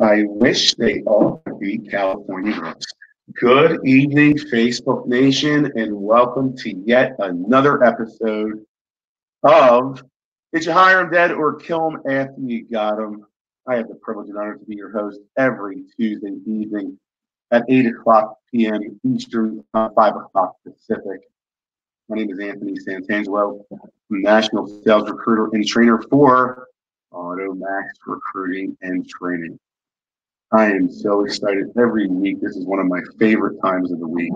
I wish they all could be California girls. Good evening, Facebook Nation, and welcome to yet another episode of Did You Hire 'Em Dead or Kill 'Em After You Got 'Em? I have the privilege and honor to be your host every Tuesday evening at 8 o'clock p.m. Eastern, 5 o'clock Pacific. My name is Anthony Santangelo. I'm a national sales recruiter and trainer for AutoMax Recruiting and Training. I am so excited every week. This is one of my favorite times of the week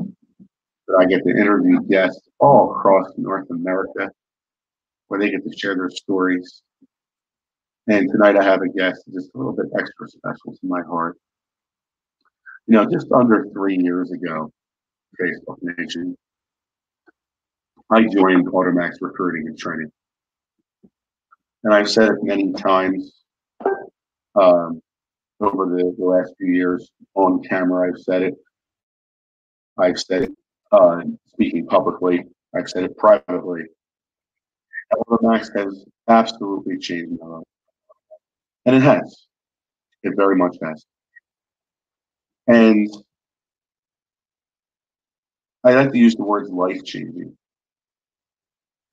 that I get to interview guests all across North America where they get to share their stories. And tonight I have a guest just a little bit extra special to my heart. You know, just under 3 years ago, Facebook Nation, I joined AutoMax Recruiting and Training. And I've said it many times over the last few years on camera. I've said it speaking publicly. I've said it privately. AutoMax has absolutely changed my life. And it has. It very much has. And I like to use the words life-changing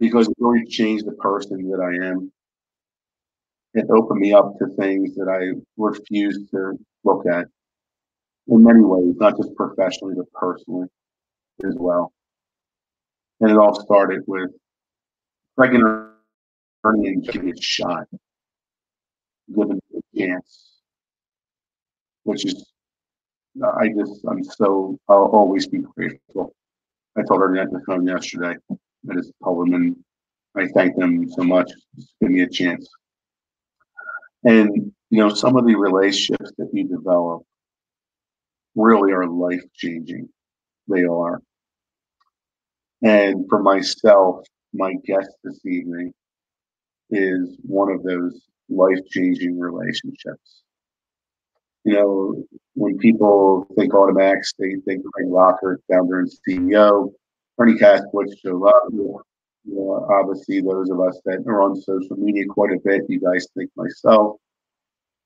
because it really changed the person that I am. It opened me up to things that I refused to look at in many ways, not just professionally, but personally as well. And it all started with regular learning and giving it a shot, giving it a chance, which is, I'll always be grateful. I told her that on the phone yesterday. I just told them, and I thank them so much for giving me a chance. And, you know, some of the relationships that you develop really are life-changing. They are. And for myself, my guest this evening is one of those life-changing relationships. You know, when people think AutoMax, they think Craig Lockert, founder and CEO, Ernie Kasowitz, Joe Love. You know, obviously, those of us that are on social media quite a bit, you guys think myself.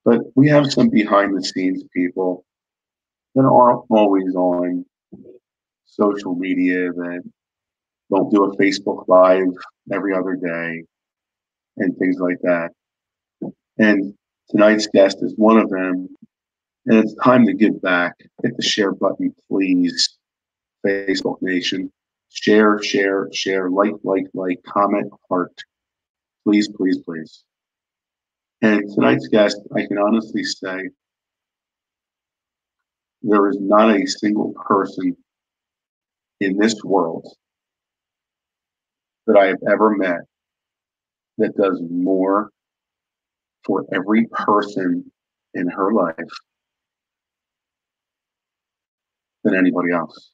But we have some behind-the-scenes people that aren't always on social media, that don't do a Facebook Live every other day and things like that. And tonight's guest is one of them. And it's time to give back. Hit the share button, please, Facebook Nation. Share, share, share, like, comment, heart. Please, please, please. And tonight's guest, I can honestly say, there is not a single person in this world that I have ever met that does more for every person in her life than anybody else.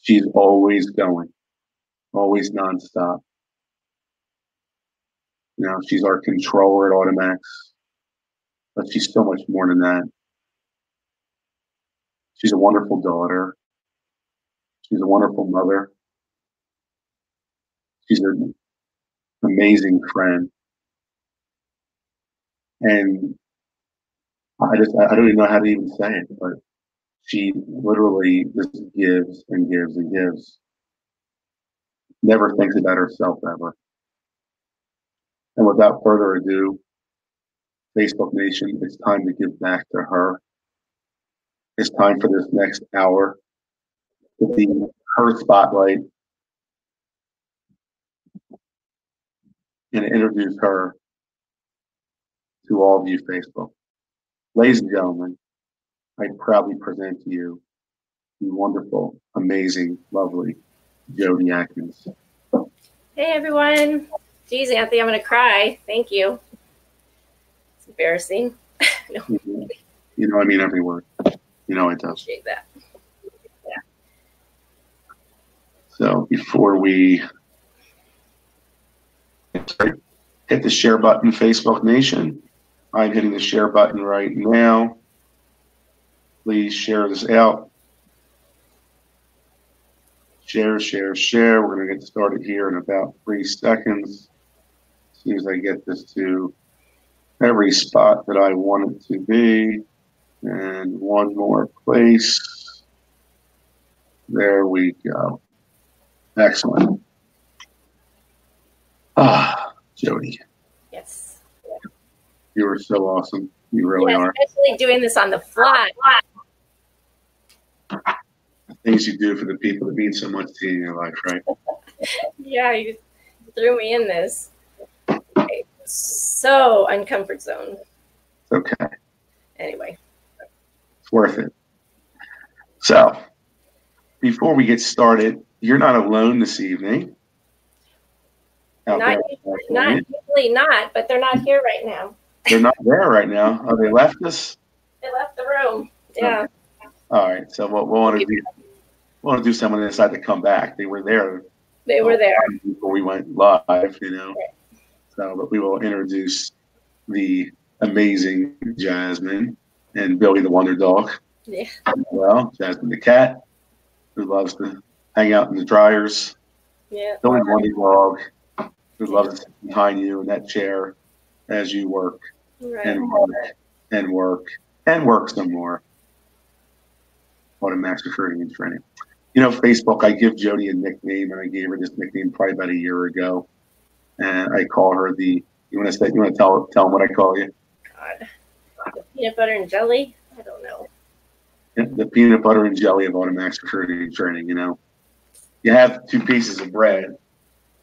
She's always going, always nonstop. You know, she's our controller at AutoMax, but she's so much more than that. She's a wonderful daughter. She's a wonderful mother. She's an amazing friend. And I don't even know how to even say it, but she literally just gives and gives and gives. Never thinks about herself ever. And without further ado, Facebook Nation, it's time to give back to her. It's time for this next hour to be her spotlight and introduce her to all of you, Facebook. Ladies and gentlemen, I proudly present to you the wonderful, amazing, lovely Jodi Adkins. Hey, everyone. Geez, Anthony, I'm going to cry. Thank you. It's embarrassing. No. You know, I mean every word. You know, I do. Appreciate that. Yeah. So before we hit the share button, Facebook Nation, I'm hitting the share button right now. Please share this out. Share, share, share. We're going to get started here in about 3 seconds. As soon as I get this to every spot that I want it to be. And one more place. There we go. Excellent. Ah, Jodi. Yes. You are so awesome. You really are. Especially doing this on the fly. The things you do for the people that mean so much to you in your life, right? Yeah, you threw me in this. Okay. So uncomfort zone. It's okay. Anyway. It's worth it. So, before we get started, you're not alone this evening. Not usually not, but they're not here right now. They're not there right now. Oh, they left us? They left the room. Yeah. Okay. All right. So what we'll want to do someone decide to come back. They were there. They were there before we went live, you know. Right. So, but we will introduce the amazing Jasmine and Billy the Wonder Dog. Yeah. Well, Jasmine the cat, who loves to hang out in the dryers. Yeah. Billy the Wonder Dog, who loves to sit behind you in that chair as you work, right, and work some more. AutoMax recruiting and training. You know, Facebook, I give Jodi a nickname, and I gave her this nickname probably about a year ago. And I call her you want to tell them what I call you? God. The peanut butter and jelly? I don't know. The peanut butter and jelly of AutoMax recruiting and training, you know. You have two pieces of bread,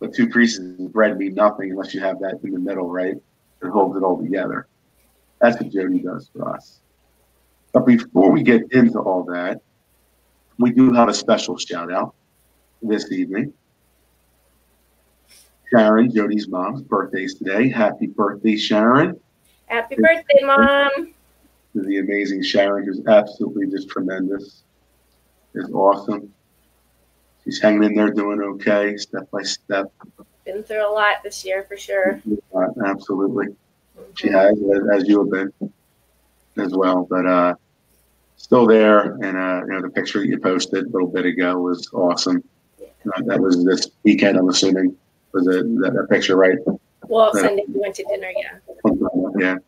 but two pieces of bread mean nothing unless you have that in the middle, right? It holds it all together. That's what Jodi does for us. But before we get into all that, we do have a special shout out this evening. Sharon, Jodi's mom's birthday's today. Happy birthday, Sharon. Happy birthday, Mom. To the amazing Sharon, who's absolutely just tremendous. Is awesome. She's hanging in there doing okay, step by step. Been through a lot this year for sure. Absolutely. Mm-hmm. She has, as you have been as well. But still there, and you know, the picture that you posted a little bit ago was awesome. That was this weekend, I'm assuming. Was that picture right? Well, Sunday we went to dinner, yeah.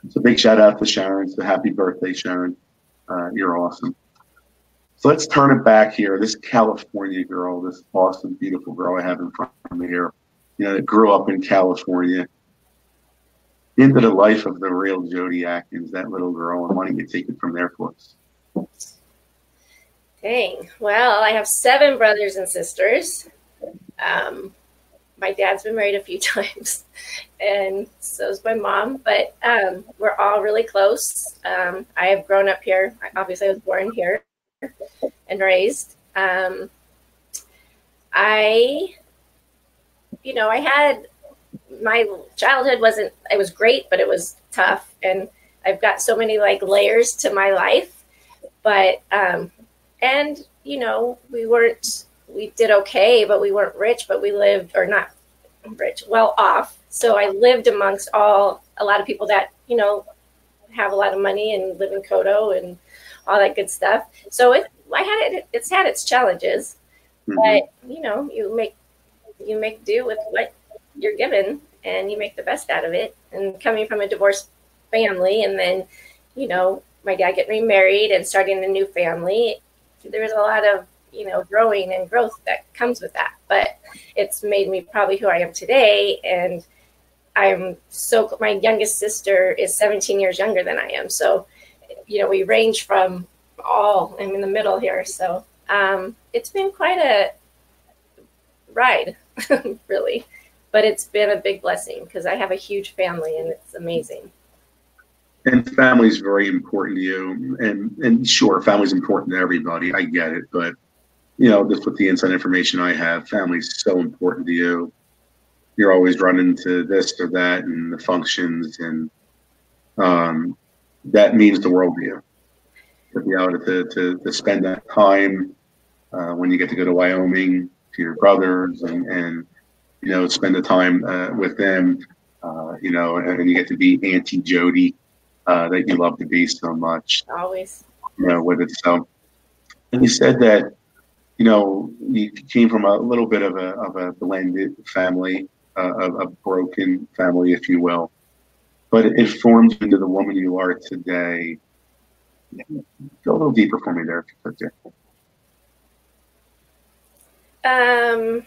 So big shout out to Sharon. So happy birthday, Sharon. You're awesome. So let's turn it back here. This California girl, this awesome, beautiful girl I have in front of me here, you know, that grew up in California, into the life of the real Jodi Adkins, that little girl. And why don't you take it from there for us? Dang. Well, I have 7 brothers and sisters. My dad's been married a few times, and so's my mom, but we're all really close. I have grown up here. Obviously, I was born here and raised. I had my childhood it was great, but it was tough, and I've got so many like layers to my life, but and you know, we did okay, but we weren't rich, but we lived, or not rich, well off. So I lived amongst a lot of people that, you know, have a lot of money and live in Kodo and all that good stuff. So it's had its challenges, mm-hmm. But you know, you make do with what you're given, and you make the best out of it. And coming from a divorced family, and then, you know, my dad getting remarried and starting a new family, there was a lot of, you know, growing and growth that comes with that. But it's made me probably who I am today. And my youngest sister is 17 years younger than I am. So, you know, we range from I'm in the middle here. So it's been quite a ride, really. But it's been a big blessing because I have a huge family, and it's amazing. And family is very important to you. And sure, family's important to everybody. I get it. But, you know, just with the inside information I have, family's so important to you. You're always running to this or that and the functions, and that means the world to you. To be able to spend that time when you get to go to Wyoming to your brothers and you know, spend the time with them, you know, and you get to be Auntie Jodi that you love to be so much. Always. You know, with it. So, and you said that, you know, you came from a little bit of a blended family, a broken family, if you will. but it formed you into the woman you are today. Go a little deeper for me there, if you could.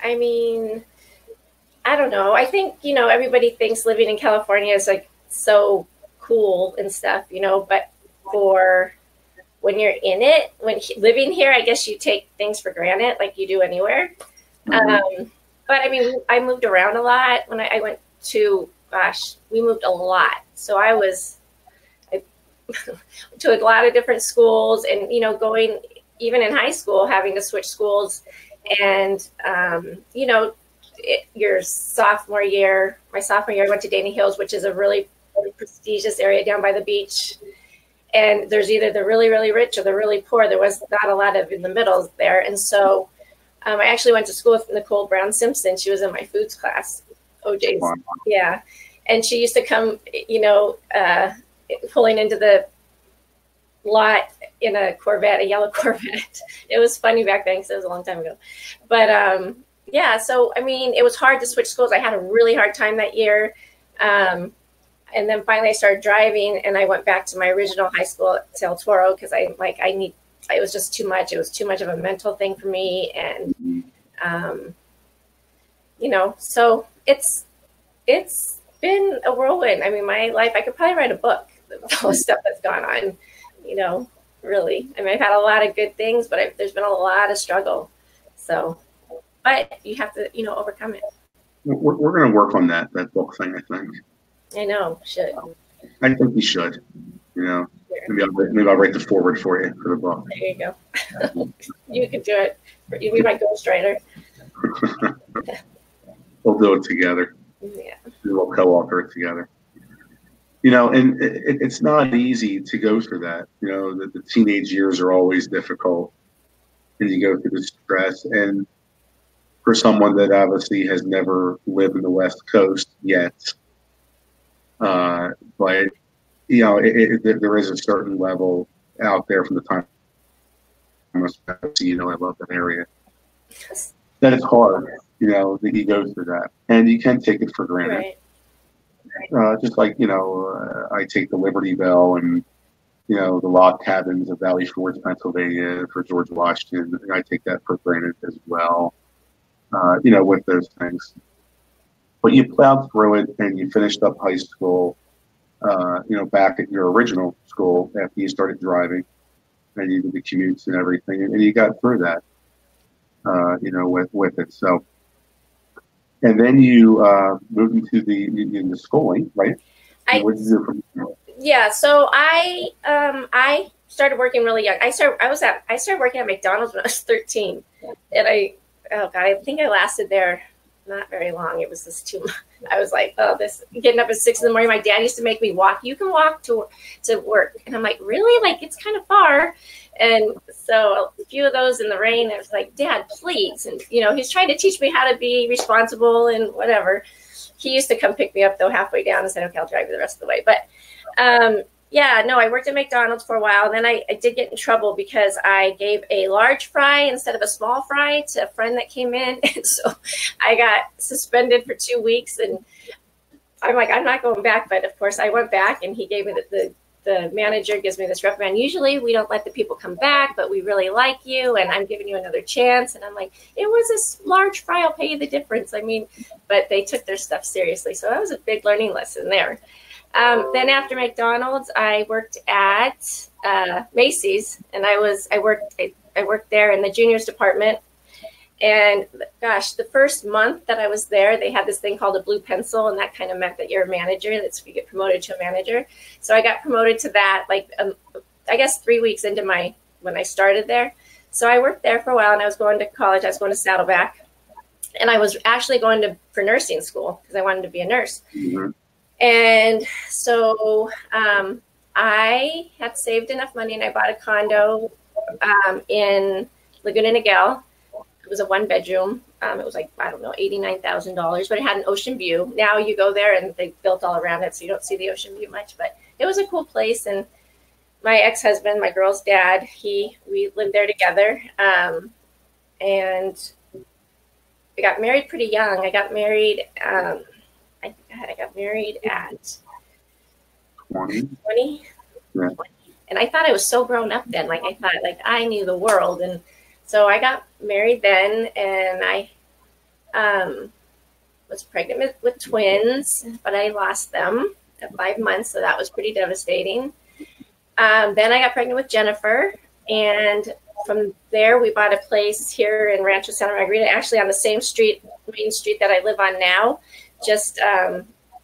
I mean, I don't know. I think, everybody thinks living in California is like so cool and stuff, but for when you're in it, when living here, I guess you take things for granted like you do anywhere. Mm-hmm. But I mean, I moved around a lot when I went to, we moved a lot. So I to a lot of different schools and, going even in high school, having to switch schools and, your sophomore year, my sophomore year, I went to Dana Hills, which is a really prestigious area down by the beach. And there's either the really, really rich or the really poor. There was not a lot of in the middle there. And so I actually went to school with Nicole Brown Simpson. She was in my foods class. OJ's. Wow. Yeah. And she used to come, pulling into the lot in a Corvette, a yellow Corvette. It was funny back then because it was a long time ago. But yeah, so I mean, it was hard to switch schools. I had a really hard time that year. And then finally I started driving and I went back to my original high school at El Toro because it was just too much. It was too much of a mental thing for me. And, so it's been a whirlwind. I mean, my life, I could probably write a book with all the stuff that's gone on, really. I mean, I've had a lot of good things, but there's been a lot of struggle. So, but you have to, overcome it. We're going to work on that book thing, I think. I know, should. I think we should, Sure. Maybe I'll write the foreword for you for the book. There you go. You can do it. You be my ghostwriter. We'll do it together. Yeah. We'll co-author it together. And it's not easy to go through that. The teenage years are always difficult, and you go through the stress. And for someone that obviously has never lived in the West Coast yet, but there is a certain level out there from the time I love that area. Yes. That it's hard, that you go through that, and you can take it for granted. Right. Just like I take the Liberty Bell and the log cabins of Valley Forge, Pennsylvania, for George Washington. And I take that for granted as well. With those things. But you plowed through it and you finished up high school, back at your original school after you started driving and you did the commutes and everything, and you got through that, with it. So, and then you moved into schooling, right? What did you do from there? Yeah, so I started working really young. I started working at McDonald's when I was 13, and I think I lasted there not very long. It was just too much. I was like, this getting up at 6 a.m. My dad used to make me walk. You can walk to work. And I'm like, really? Like, it's kind of far. And so a few of those in the rain, I was like, Dad, please. And, he's trying to teach me how to be responsible and whatever. He used to come pick me up, though, halfway down and said, okay, I'll drive you the rest of the way. But, I worked at McDonald's for a while. And then I did get in trouble because I gave a large fry instead of a small fry to a friend that came in. And so I got suspended for 2 weeks. And I'm like, I'm not going back. But, of course, I went back and he gave me the manager gives me this reprimand. Usually we don't let the people come back, but we really like you. And I'm giving you another chance. And I'm like, it was a large fry. I'll pay you the difference. I mean, but they took their stuff seriously. So that was a big learning lesson there. Then after McDonald's, I worked at Macy's, and I worked there in the juniors department. And gosh, the first month that I was there, they had this thing called a blue pencil, and that kind of meant that you're a manager. You get promoted to a manager. So I got promoted to that, I guess 3 weeks into when I started there. So I worked there for a while, and I was going to college. I was going to Saddleback, and I was actually going for nursing school because I wanted to be a nurse. Mm-hmm. And so I had saved enough money and I bought a condo in Laguna Niguel. It was a 1-bedroom. It was like, I don't know, $89,000, but it had an ocean view. Now you go there and they built all around it, so you don't see the ocean view much, but it was a cool place. And my ex-husband, my girl's dad, we lived there together. And we got married pretty young. I got married, I God, I got married at 20. 20. Yeah. And I thought I was so grown up then. Like I thought like I knew the world. And so I got married then, and I was pregnant with twins, but I lost them at 5 months. So that was pretty devastating. Then I got pregnant with Jennifer, and from there we bought a place here in Rancho Santa Margarita, actually on the same street, main street that I live on now, just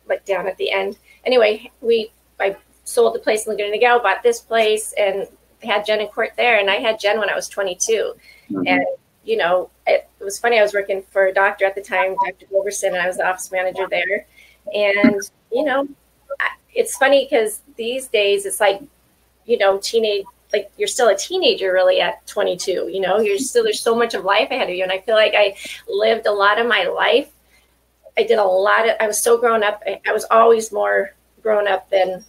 like down at the end. Anyway, I sold the place in Laguna Niguel, bought this place, and had Jen and Court there. And I had Jen when I was 22. Mm-hmm. And, you know, it was funny. I was working for a doctor at the time, Dr. Wilberson, and I was the office manager there. And, you know, it's funny because these days it's like, you know, like you're still a teenager really at 22, you know, there's so much of life ahead of you. And I feel like I lived a lot of my life. I was so grown up. I was always more grown up than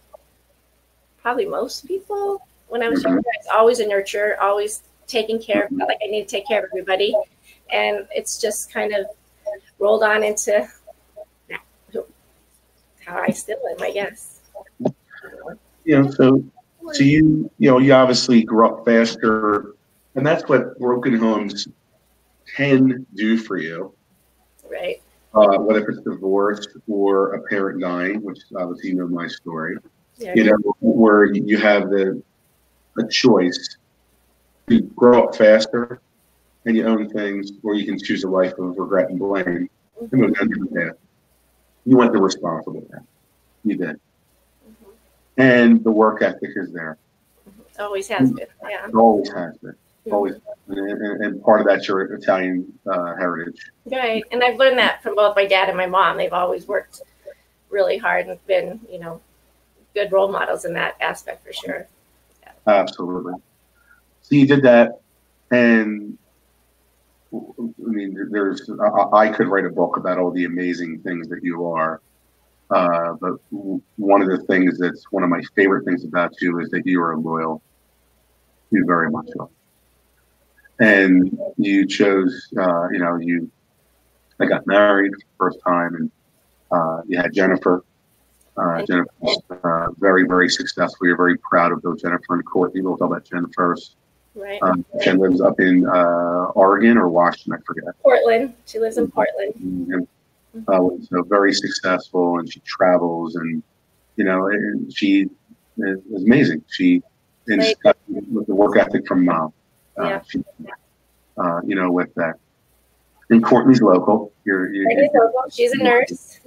probably most people when I was younger. I was always a nurturer, always taking care of, like I need to take care of everybody. And it's just kind of rolled on into how I still am, I guess. Yeah, so you obviously grew up faster, and that's what broken homes can do for you. Right. Whether it's divorce or a parent dying, which obviously you know my story. Yeah. You know, where you have a choice to grow up faster and you own things, or you can choose a life of regret and blame and move down your path. You went the responsible path. You did. And the work ethic is there. Always has been, yeah. Always has been. Always. And part of that's your Italian heritage. Right. And I've learned that from both my dad and my mom. They've always worked really hard and been, you know, good role models in that aspect for sure. Yeah. Absolutely. So you did that, and I mean, I could write a book about all the amazing things that you are. But one of the things that's one of my favorite things about you is that you are loyal. You very much are. And you chose, I got married first time, and you had Jennifer. Jennifer was very, very successful. You're very proud of both Jennifer and Courtney. We'll talk about Jen first. Right. Jen lives up in Oregon or Washington, I forget. Portland. She lives in Portland. Mm-hmm. So very successful, and she travels, and you know, and she is amazing. She got the work ethic from mom. You know, with that. And Courtney's local. Courtney's local. She's a nurse,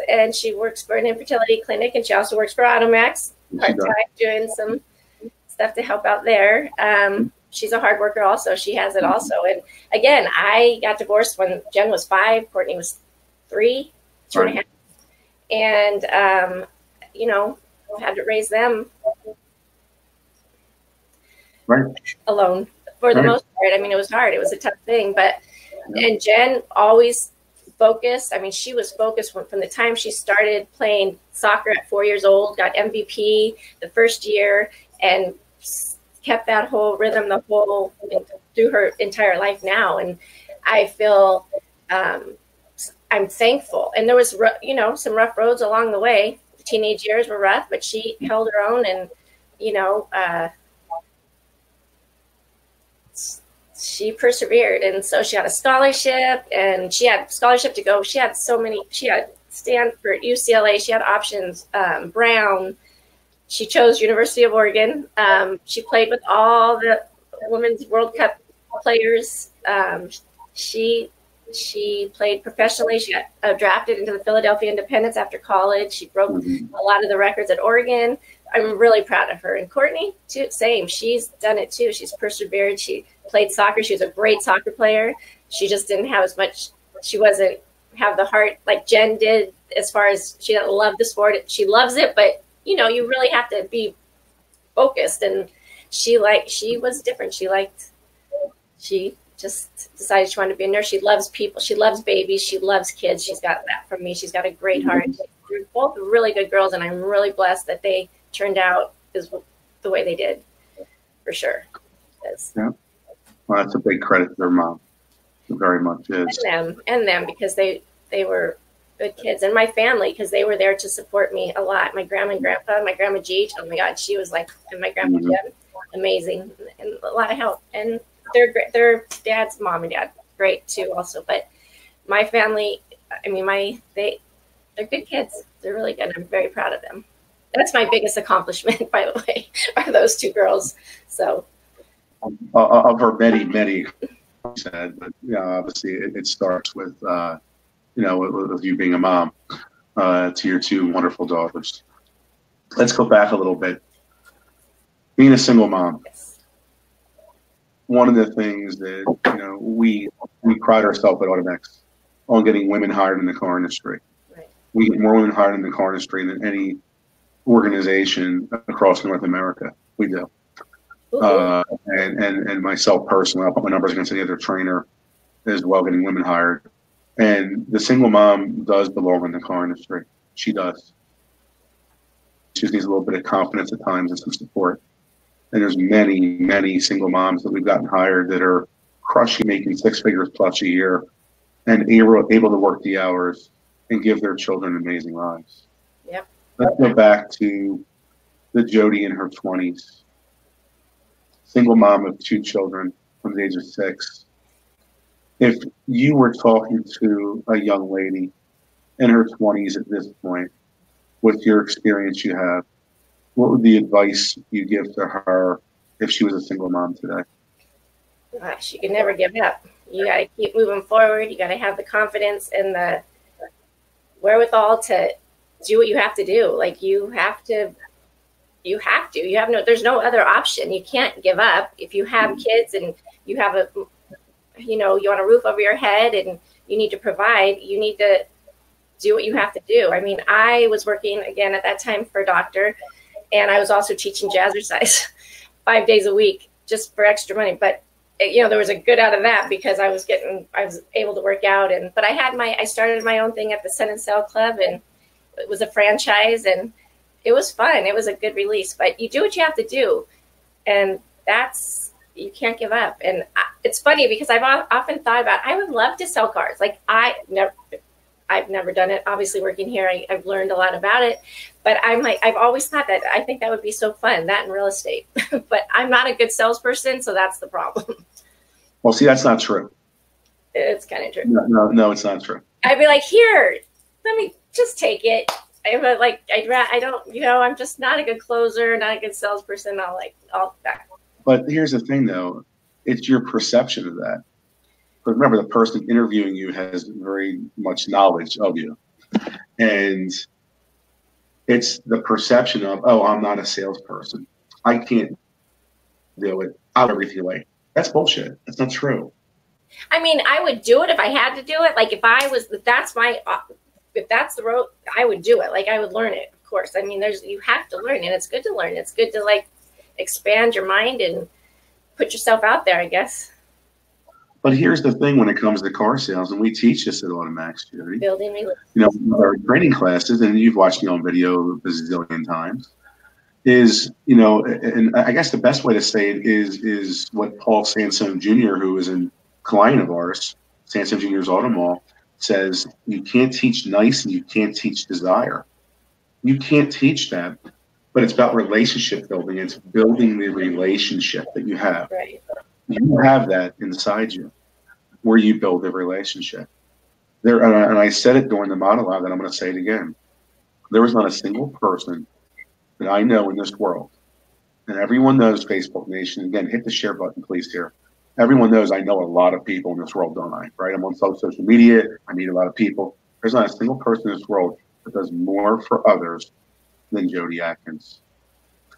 and she works for an infertility clinic, and she also works for AutoMax part time, doing some stuff to help out there. She's a hard worker also. She has it also. And again, I got divorced when Jen was 5, Courtney was 3, 2.5. And, you know, had to raise them alone for the most part. I mean, it was hard. It was a tough thing. And Jen always focused. I mean, she was focused from the time she started playing soccer at 4 years old, got MVP the first year, and kept that whole rhythm through her entire life now. And I feel I'm thankful. And there was, you know, some rough roads along the way. The teenage years were rough, but she held her own, and, you know, she persevered. And so she had a scholarship, and she had scholarship to go. She had Stanford, UCLA. She had options, Brown. She chose University of Oregon. She played with all the Women's World Cup players. She played professionally. She got drafted into the Philadelphia Independence after college. She broke a lot of the records at Oregon. I'm really proud of her. And Courtney, too, same. She's done it too. She's persevered. She played soccer. She was a great soccer player. She just didn't have as much. She wasn't have the heart like Jen did, as far as she didn't love the sport. She loves it, but you know, you really have to be focused. And she was different. She just decided she wanted to be a nurse. She loves people. She loves babies. She loves kids. She's got that from me. She's got a great heart. They're both really good girls, and I'm really blessed that they turned out the way they did, for sure. Yeah. Well, that's a big credit to their mom. It very much is. And them, because they were good kids, and my family, because they were there to support me a lot. My grandma and grandpa, my grandma G, oh my God, she was like, and my grandpa Jim, amazing, and a lot of help. And their dad's mom and dad, great too, also. But my family, I mean, they're good kids. They're really good. I'm very proud of them. That's my biggest accomplishment, by the way, are those two girls. So, of her many, said, but obviously it starts with with you being a mom to your two wonderful daughters. Let's go back a little bit. Being a single mom, yes. One of the things that we pride ourselves at AutoMax on getting women hired in the car industry. Right. We get more women hired in the car industry than any organization across North America. We do. And myself personally, I'll put my numbers against any other trainer as well, getting women hired. And the single mom does belong in the car industry. She does. She just needs a little bit of confidence at times and some support. And there's many single moms that we've gotten hired that are crushing, making 6 figures plus a year, and able to work the hours and give their children amazing lives. Yep. Let's go back to the Jodi in her 20s. Single mom of 2 children from the age of 6. If you were talking to a young lady in her 20s at this point, with your experience you have, what would the advice you give to her if she was a single mom today? Gosh, you can never give up. You got to keep moving forward. You got to have the confidence and the wherewithal to do what you have to do. Like there's no other option. You can't give up. If you have kids and you have you want a roof over your head and you need to provide, you need to do what you have to do. I mean, I was working again at that time for a doctor, and I was also teaching jazzercise 5 days a week just for extra money. But there was a good out of that because I was able to work out, but I started my own thing at the Sun and Sail Club, and it was a franchise, and it was fun. It was a good release, but you do what you have to do, and you can't give up. And it's funny because I've often thought about, I would love to sell cars. Like I've never done it. Obviously working here, I've learned a lot about it, but I've always thought that I think that would be so fun, that in real estate, but I'm not a good salesperson. So that's the problem. Well, see, that's not true. It's kind of true. No, it's not true. I'd be like, here, let me just take it. I don't, I'm just not a good closer, not a good salesperson. I'll back. But here's the thing, though. It's your perception of that. But remember, the person interviewing you has very much knowledge of you. And it's the perception of, oh, I'm not a salesperson. I can't do it. I'll do everything away. That's bullshit. That's not true. I mean, I would do it if I had to do it. Like if that's the road, I would do it. Like I would learn it, of course. I mean, you have to learn, and it's good to learn. It's good to expand your mind and put yourself out there, I guess. But here's the thing when it comes to car sales, and we teach this at AutoMax, Jodi. Building relationships. Our training classes, and you've watched me on video a bazillion times, and I guess the best way to say it is what Paul Sansone Jr., who is a client of ours, Sansone Jr.'s Auto Mall, says, you can't teach nice and you can't teach desire. You can't teach that, but it's about relationship building. It's building the relationship that you have. Right. You have that inside you where you build the relationship. And I said it during the monologue, and I'm going to say it again. There is not a single person that I know in this world, and everyone knows Facebook Nation. Again, hit the share button, please, here. Everyone knows I know a lot of people in this world, don't I? Right? I'm on social media. I meet a lot of people. There's not a single person in this world that does more for others than Jodi Adkins.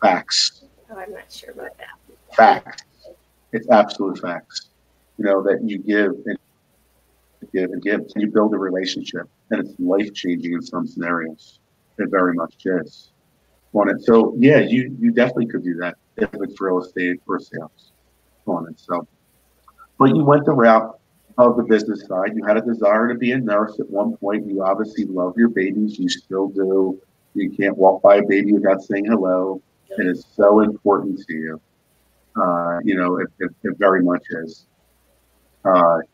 Facts. Oh, I'm not sure about that. Facts. It's absolute facts. That you give and give and give. And you build a relationship, and it's life-changing in some scenarios. It very much is. On it. So, yeah, you definitely could do that if it's real estate or sales on it. So, but you went the route of the business side. You had a desire to be a nurse at one point. You obviously love your babies. You still do. You can't walk by a baby without saying hello. It is so important to you. It very much is. But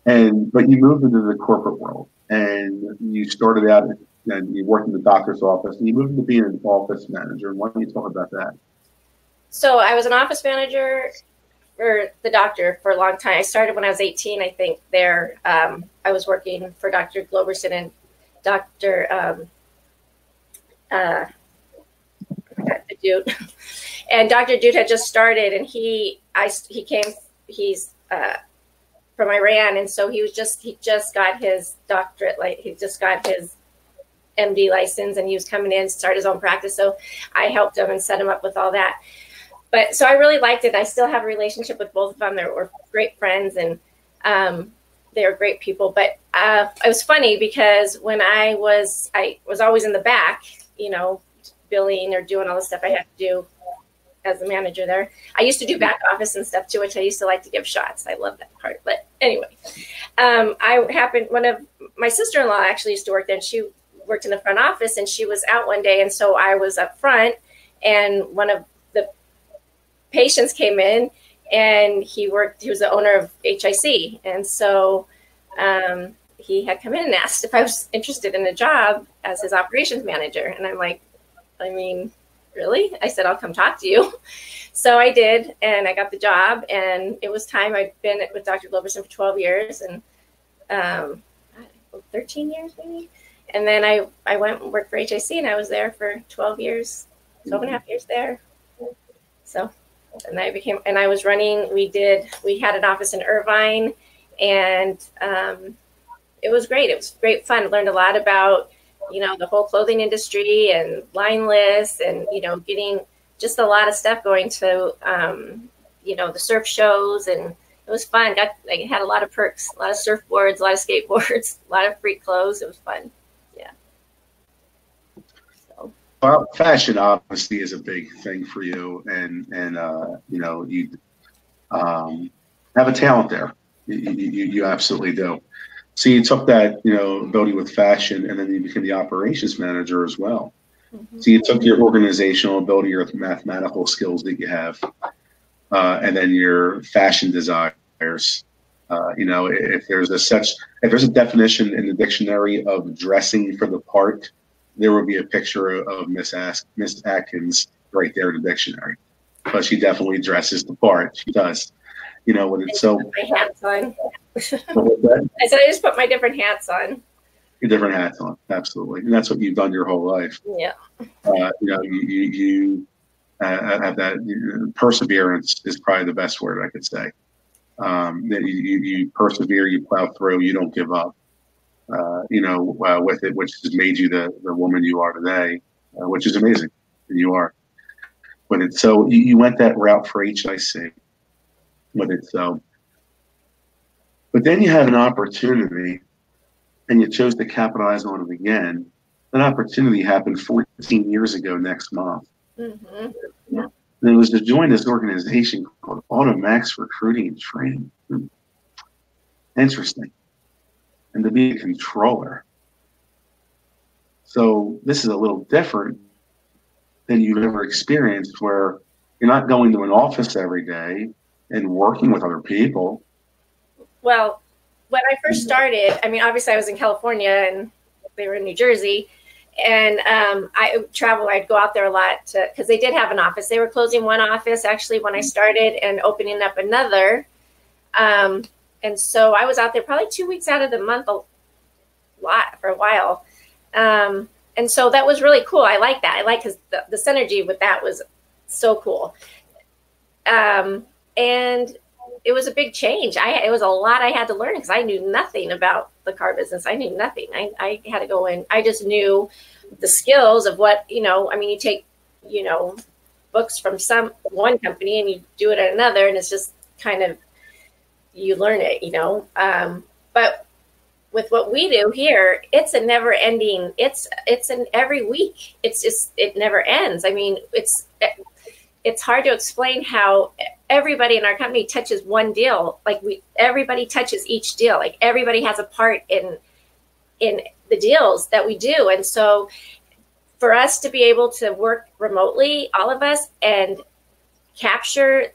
you moved into the corporate world. and you started out and you worked in the doctor's office, and you moved into being an office manager. Why don't you talk about that? So I was an office manager for the doctor for a long time. I started when I was 18, I think. There, I was working for Dr. Globerson and Dr. Dude, and Dr. Dude had just started, and he's from Iran, and so he just got his doctorate, like he just got his MD license, and he was coming in to start his own practice. So I helped him and set him up with all that. But so I really liked it. I still have a relationship with both of them. They were great friends, and they were great people. But it was funny because when I was always in the back, you know, billing or doing all the stuff I had to do as a manager there. I used to do back office and stuff too, which I used to like to give shots. I love that part. But anyway, one of my sister-in-law actually used to work there, and she worked in the front office, and she was out one day, and so I was up front, and one of the patients came in, and he was the owner of HIC, and so he had come in and asked if I was interested in a job as his operations manager, and I'm like, I mean, really? I said, I'll come talk to you. So I did, and I got the job, and it was time. I'd been with Dr. Globerson for 12 years, and 13 years maybe. And then I went and worked for HIC, and I was there for 12 years, 12 and a half years there. So, and I was running, we had an office in Irvine, and it was great. It was great fun. I learned a lot about, you know, the whole clothing industry and line lists, and, you know, getting just a lot of stuff going to, you know, the surf shows, and it was fun. I had a lot of perks, a lot of surfboards, a lot of skateboards, a lot of free clothes. It was fun. Yeah. So. Well, fashion obviously is a big thing for you, and you know, you have a talent there. You absolutely do. So you took that, you know, ability with fashion, and then you became the operations manager as well. Mm-hmm. So you took your organizational ability, your mathematical skills that you have, and then your fashion desires. You know, if there's a definition in the dictionary of dressing for the part, there will be a picture of Miss Atkins right there in the dictionary. But she definitely dresses the part. She does. You know, when it's so. My hats on. I said I just put my different hats on. Your different hats on, absolutely, and that's what you've done your whole life. Yeah. You know, you have that perseverance is probably the best word I could say. That you persevere, you plow through, you don't give up. You know, with it, which has made you the woman you are today, which is amazing. You are. But it's so you went that route for HIC. With it, so. But then you had an opportunity, and you chose to capitalize on it again. That opportunity happened 14 years ago next month. Mm-hmm. Yeah. And it was to join this organization called AutoMax Recruiting and Training. Interesting. And to be a controller. So this is a little different than you've ever experienced, where you're not going to an office every day and working with other people. Well, when I first started, I mean, obviously I was in California and they were in New Jersey, and I travel. I'd go out there a lot because they did have an office. They were closing one office actually when I started and opening up another. And so I was out there probably 2 weeks out of the month a lot for a while. And so that was really cool. I like that. I like because the synergy with that was so cool. And it was a big change. It was a lot I had to learn because I knew nothing about the car business. I knew nothing. I had to go in. I just knew the skills of what, you know, I mean, you take, you know, books from one company and you do it at another, and it's just kind of, you learn it, you know. But with what we do here, it's a never ending, it's an every week. It's just, it never ends. I mean, it's hard to explain how everybody in our company touches one deal. Like everybody touches each deal. Like everybody has a part in the deals that we do. And so for us to be able to work remotely, all of us, and capture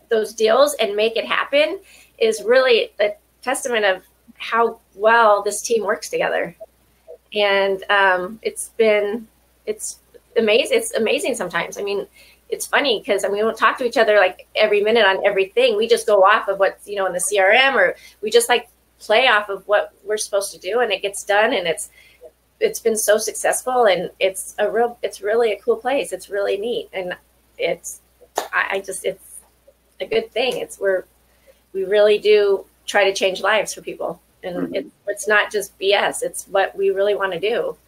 those deals and make it happen is really a testament of how well this team works together. And it's amazing. It's amazing sometimes. I mean, it's funny because we don't talk to each other like every minute on everything. We just go off of what's, in the CRM, or we just like play off of what we're supposed to do, and it gets done. And it's been so successful, and it's really a cool place. It's really neat. And it's a good thing. We really do try to change lives for people. And it's not just BS. It's what we really want to do.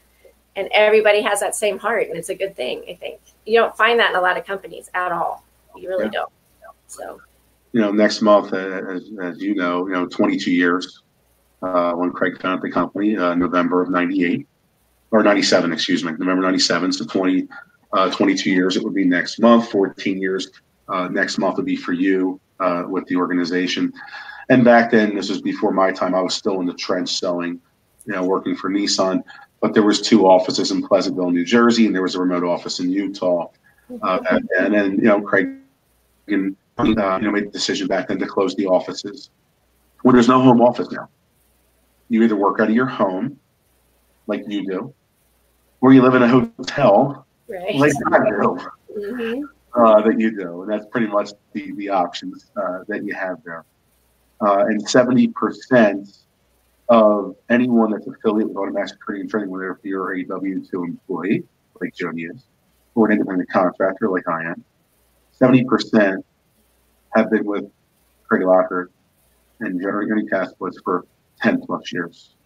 And everybody has that same heart, and it's a good thing, I think. You don't find that in a lot of companies at all. You really don't. So, next month, as 22 years when Craig founded the company, November of 98, or 97, excuse me, November 97. So 22 years it would be next month, 14 years next month would be for you with the organization. And back then, this was before my time, I was still in the trench selling, working for Nissan. But there was 2 offices in Pleasantville, New Jersey, and there was a remote office in Utah. And then, Craig made the decision back then to close the offices. Well, there's no home office now. You either work out of your home, like you do, or you live in a hotel, right, like I do, that you do. And that's pretty much the options that you have there. And 70% of anyone that's affiliated with AutoMax Recruiting and Training, whether you're a W-2 employee, like Jodi is, or an independent contractor, like I am, 70% have been with Craig Lockard and Jodi Adkins for 10 plus years,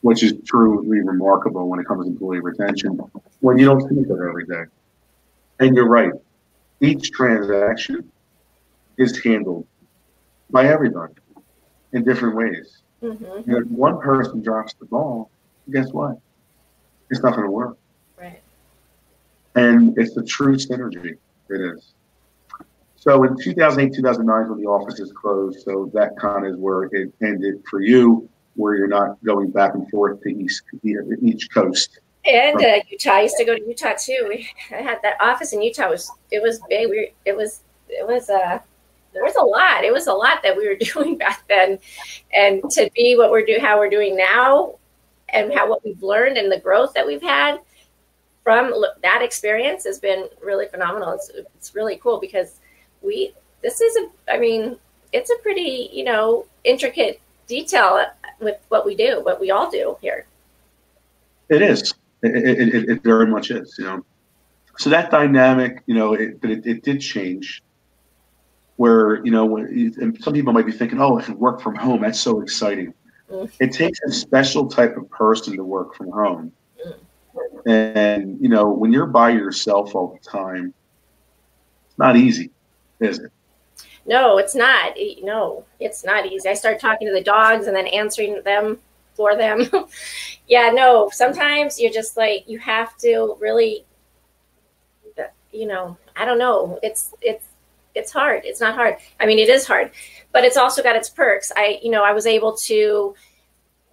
which is truly remarkable when it comes to employee retention, when you don't see it every day. And you're right. Each transaction is handled by everybody in different ways. If one person drops the ball, guess what? It's not going to work. Right. And it's the true synergy. It is. So in 2008, 2009, when the offices closed, so that kind of is where it ended for you, where you're not going back and forth to each coast. And Utah. I used to go to Utah too. I had that office in Utah. It was big. There was a lot. It was a lot that we were doing back then, and to be what how we're doing now, and what we've learned and the growth that we've had from that experience has been really phenomenal. It's really cool because it's a pretty intricate detail with what we do, what we all do here. It is. It very much is. So that dynamic, it did change. Where, some people might be thinking, oh, I can work from home. That's so exciting. It takes a special type of person to work from home. And, when you're by yourself all the time, it's not easy, is it? No, it's not. No, it's not easy. I start talking to the dogs and then answering them for them. Yeah, no, sometimes you're just like, you have to really, I don't know. It's hard. It's not hard. I mean, it is hard, but it's also got its perks. I was able to,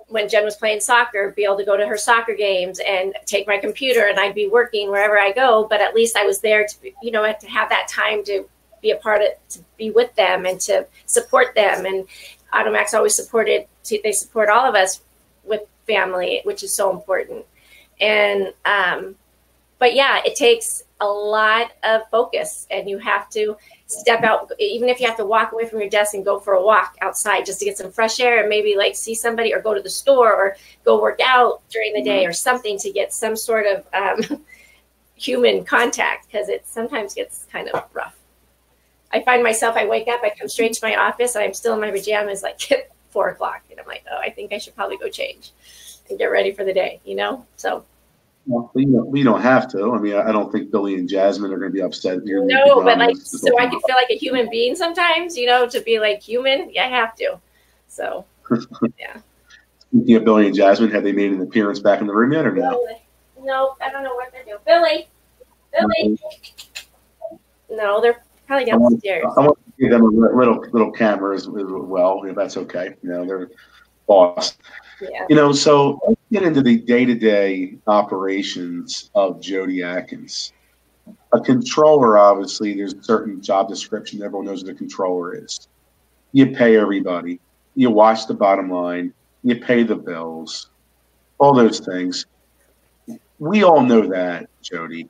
when Jen was playing soccer, be able to go to her soccer games and take my computer, and I'd be working wherever I go, but at least I was there to, to have that time to be a part of, to be with them and to support them. And AutoMax always they support all of us with family, which is so important. And, but yeah, it takes a lot of focus, and you have to step out, even if you have to walk away from your desk and go for a walk outside just to get some fresh air and maybe like see somebody, or go to the store, or go work out during the day or something, to get some sort of human contact, because it sometimes gets kind of rough. I find myself, I wake up, I come straight to my office, and I'm still in my pajamas like 4 o'clock, and I'm like, oh, I think I should probably go change and get ready for the day, so. Well, we don't have to. I mean, I don't think Billy and Jasmine are going to be upset. No, but so I can feel like a human being sometimes, to be like human. Yeah, I have to. So, yeah. Speaking of Billy and Jasmine, have they made an appearance back in the room yet, or no? No, I don't know what they're doing. Billy. No, they're probably downstairs. I want to give them a little camera as well, if that's okay. They're boss. Yeah. So let's get into the day-to-day operations of Jodi Adkins. A controller, obviously, there's a certain job description. Everyone knows what a controller is. You pay everybody. you watch the bottom line, you pay the bills, all those things. We all know that, Jodi.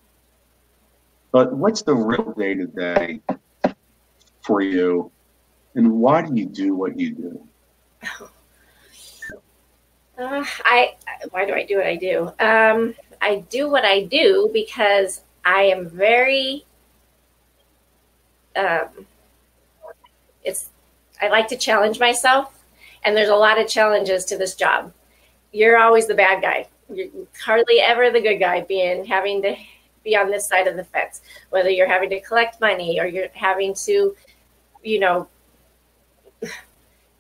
But what's the real day-to-day for you, and why do you do what you do? Why do I do what I do? I do what I do because I am very, I like to challenge myself, and there's a lot of challenges to this job. You're always the bad guy. You're hardly ever the good guy, having to be on this side of the fence, whether you're having to collect money or you're having to,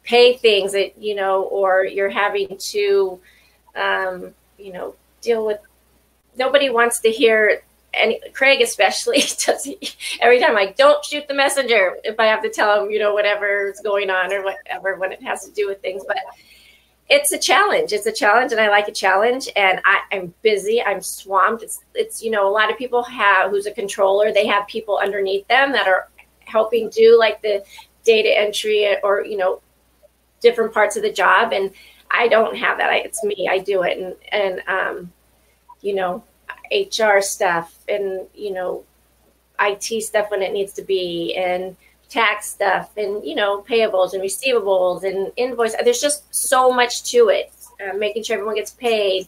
pay things that, or you're having to, deal with. Nobody wants to hear, and Craig especially, every time I don't shoot the messenger if I have to tell him, whatever's going on or whatever when it has to do with things. But it's a challenge. It's a challenge, and I like a challenge. And I'm busy. I'm swamped. It's a lot of people who's a controller. They have people underneath them that are helping do like the data entry or different parts of the job, and I don't have that. It's me. I do it, and HR stuff, and IT stuff when it needs to be, and tax stuff, and payables and receivables and invoice. There's just so much to it. Making sure everyone gets paid.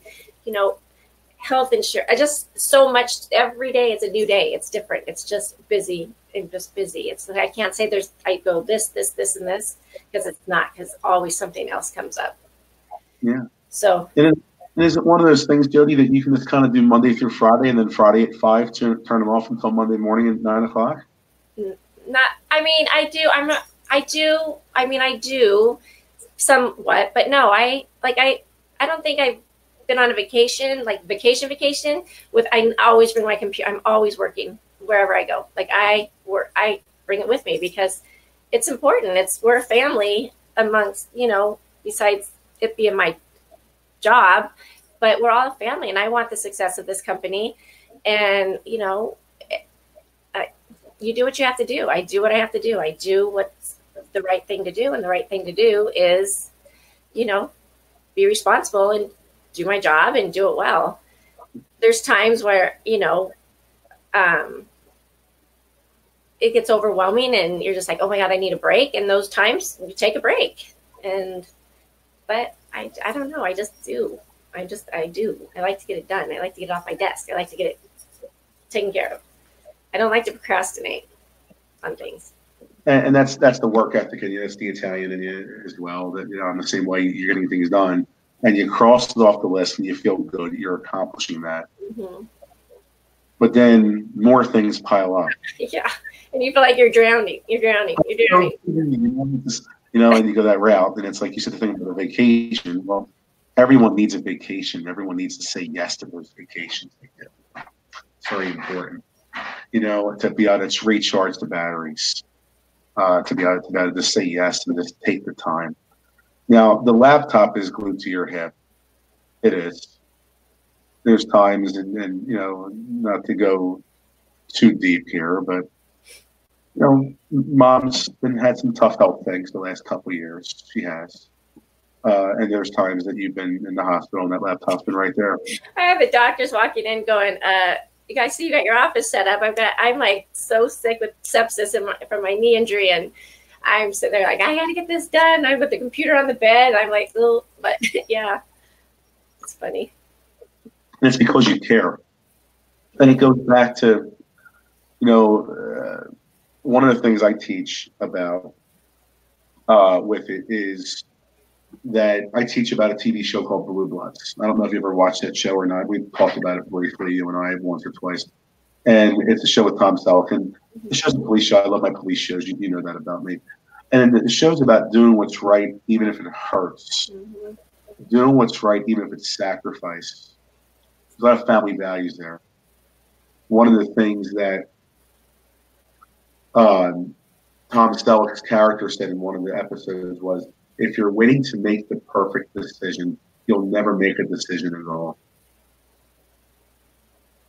Health insurance. Just so much. Every day it's a new day. It's different. It's just busy. I'm just busy. It's like I can't say I go this, and this, because it's not, because always something else comes up. Yeah. So. And is it one of those things, Jodi, that you can just kind of do Monday through Friday, and then Friday at 5 to turn them off until Monday morning at 9 o'clock? I do somewhat, but no, I don't think I've been on a vacation, like vacation I always bring my computer. I'm always working wherever I go. Like I bring it with me because it's important. We're a family amongst, besides it being my job, but we're all a family, and I want the success of this company. And, you do what you have to do. I do what I have to do. I do what's the right thing to do. And the right thing to do is, be responsible and do my job and do it well. There's times where, it gets overwhelming and you're just like, oh my God, I need a break. And those times you take a break. But I don't know. I just do. I do. I like to get it done. I like to get it off my desk. I like to get it taken care of. I don't like to procrastinate on things. And that's the work ethic in you. That's the Italian in you as well. That in the same way you're getting things done, and you cross it off the list, and you feel good. You're accomplishing that. Mm-hmm. But then more things pile up. Yeah, and you feel like you're drowning. You're drowning. And you go that route, and it's like you said the thing about a vacation. Well, everyone needs a vacation. Everyone needs to say yes to those vacations. It's very important. To be able to recharge the batteries, to be able to just say yes and just take the time. Now, the laptop is glued to your hip. It is. There's times, and not to go too deep here, but Mom's had some tough health things the last couple of years. She has. And there's times that you've been in the hospital and that laptop's been right there. I have the doctors walking in going, you guys see you got your office set up. I'm like so sick with sepsis from my knee injury, and I'm sitting there like, I got to get this done. I'm with the computer on the bed. I'm like, oh, but yeah, it's funny. And it's because you care. And it goes back to, one of the things I teach about with it is that I teach about a TV show called Blue Bloods. I don't know if you ever watched that show or not. We've talked about it briefly, you and I, once or twice. And it's a show with Tom Selleck. And the show's a police show. I love my police shows. You know that about me. And the show's about doing what's right, even if it hurts. Mm-hmm. Doing what's right, even if it's sacrifice. There's a lot of family values there. One of the things that Tom Selleck's character said in one of the episodes was, if you're waiting to make the perfect decision, you'll never make a decision at all.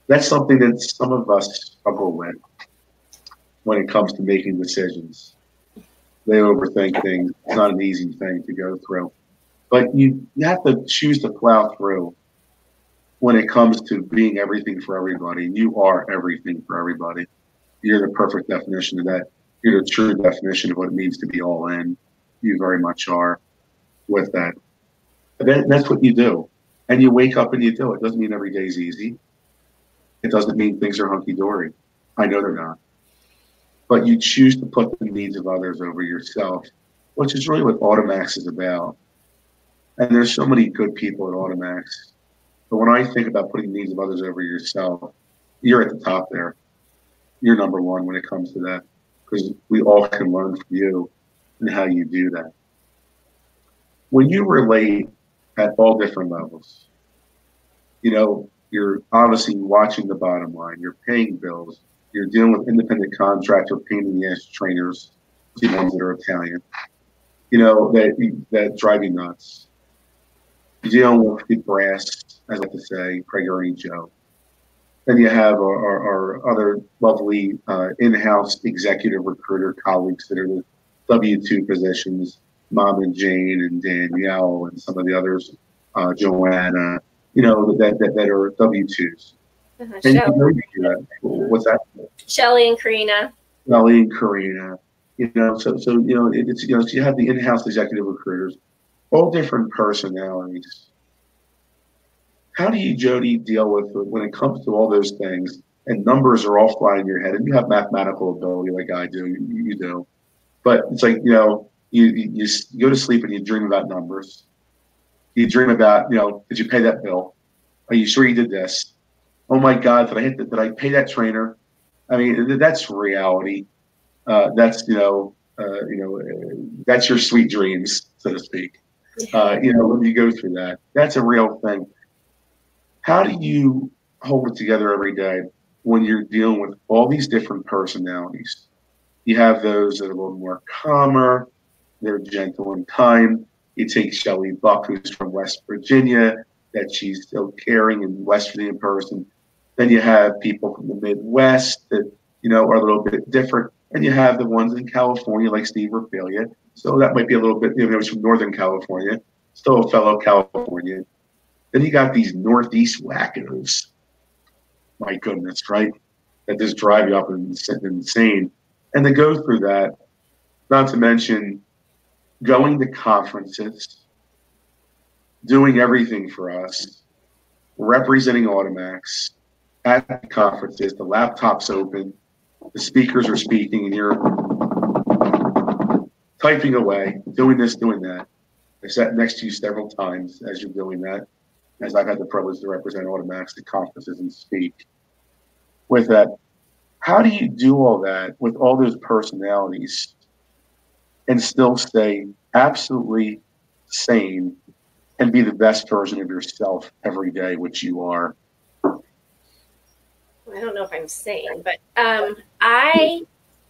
That's something that some of us struggle with when it comes to making decisions. They overthink things. It's not an easy thing to go through. But you have to choose to plow through when it comes to being everything for everybody. You are everything for everybody. You're the perfect definition of that. You're the true definition of what it means to be all in. You very much are with that. That's what you do. And you wake up and you do it. It doesn't mean every day's easy. It doesn't mean things are hunky-dory. I know they're not. But you choose to put the needs of others over yourself, which is really what AutoMax is about. And there's so many good people at AutoMax. But when I think about putting the needs of others over yourself, you're at the top there. You're number one when it comes to that, because we all can learn from you and how you do that. When you relate at all different levels, you know, you're obviously watching the bottom line. You're paying bills. You're dealing with independent contractor, pain in the ass trainers, the ones that are Italian, you know, that drive you nuts. You're dealing with the brass, as I like to say, Gregory Joe. Then you have our other lovely in-house executive recruiter colleagues that are the W-2 positions, Mom and Jane and Danielle and some of the others, Joanna, you know, that are W-2s. What's that? Shelly and Karina. Shelly and Karina. You know, so you know, it's, you know, so you have the in-house executive recruiters, all different personalities. How do you, Jodi, deal with when it comes to all those things and numbers are all flying in your head and you have mathematical ability like I do, you do. But it's like, you know, you go to sleep and you dream about numbers. You dream about, you know, did you pay that bill? Are you sure you did this? Oh my God, did I pay that trainer? I mean, that's reality. That's, that's your sweet dreams, so to speak. You know, when you go through that, that's a real thing. How do you hold it together every day when you're dealing with all these different personalities? You have those that are a little more calmer, they're gentle and kind. You take Shelly Buck, who's from West Virginia, that she's so caring and West Virginia person. Then you have people from the Midwest that, you know, are a little bit different. And you have the ones in California, like Steve Raphaelia. So that might be a little bit, you know, he's from Northern California, still a fellow Californian. Then you got these Northeast wackos. My goodness, right? That just drive you up and insane. And to go through that, not to mention going to conferences, doing everything for us, representing AutoMax at the conferences, the laptop's open, the speakers are speaking, and you're typing away, doing this, doing that. I sat next to you several times as you're doing that, as I've had the privilege to represent AutoMax at conferences and speak. With that, how do you do all that with all those personalities and still stay absolutely sane and be the best version of yourself every day, which you are? I don't know if I'm sane, but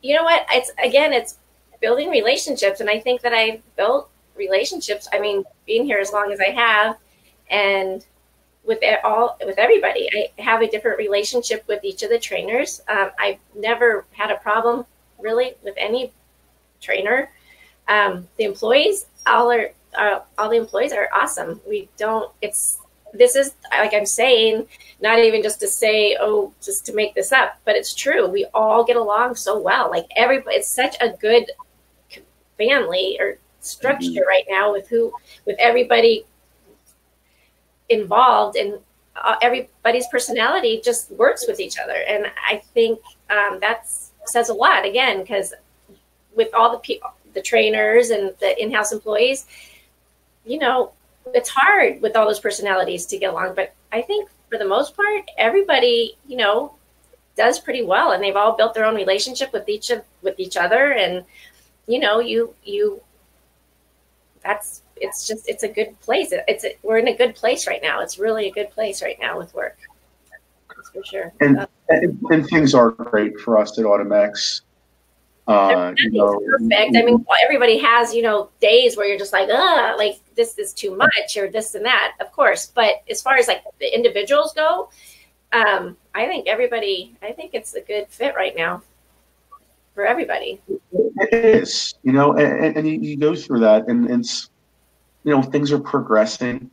you know what? It's building relationships. And I think that I've built relationships. I mean, being here as long as I have, and with everybody, I have a different relationship with each of the trainers. I've never had a problem really with any trainer. The employees, all the employees are awesome. This is, like I'm saying, not even just to say, oh, just to make this up, but it's true. We all get along so well. Like everybody, it's such a good family or structure right now with everybody involved, and everybody's personality just works with each other. And I think that says a lot, again, because with all the people, the trainers and the in-house employees, you know, it's hard with all those personalities to get along. But I think for the most part, everybody, you know, does pretty well, and they've all built their own relationship with each other. And, you know, it's a good place. We're in a good place right now. It's really a good place right now with work. That's for sure. And things are great for us at AutoMax. You know, perfect. I mean, everybody has, you know, days where you're just like, like this is too much or this and that, of course. But as far as like the individuals go, I think it's a good fit right now for everybody. It is, and you go through that, and it's, things are progressing.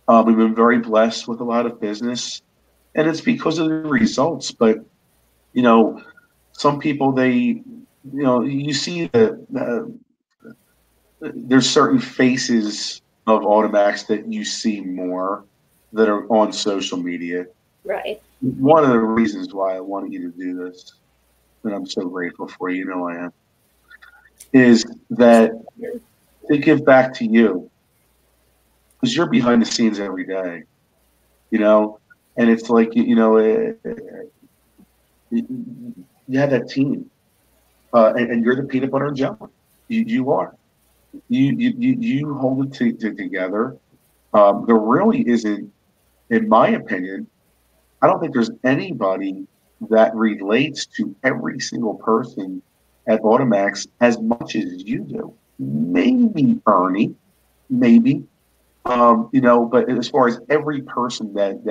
We've been very blessed with a lot of business, and it's because of the results. But some people, you see that there's certain faces of AutoMax that you see more that are on social media. Right. One of the reasons why I wanted you to do this, and I'm so grateful for you, I am, is that to give back to you, because you're behind the scenes every day, and it's like, you have that team, and you're the peanut butter and jelly. You are. You hold it together. There really isn't, in my opinion, I don't think there's anybody that relates to every single person at AutoMax as much as you do. Maybe Ernie, maybe, but as far as every person that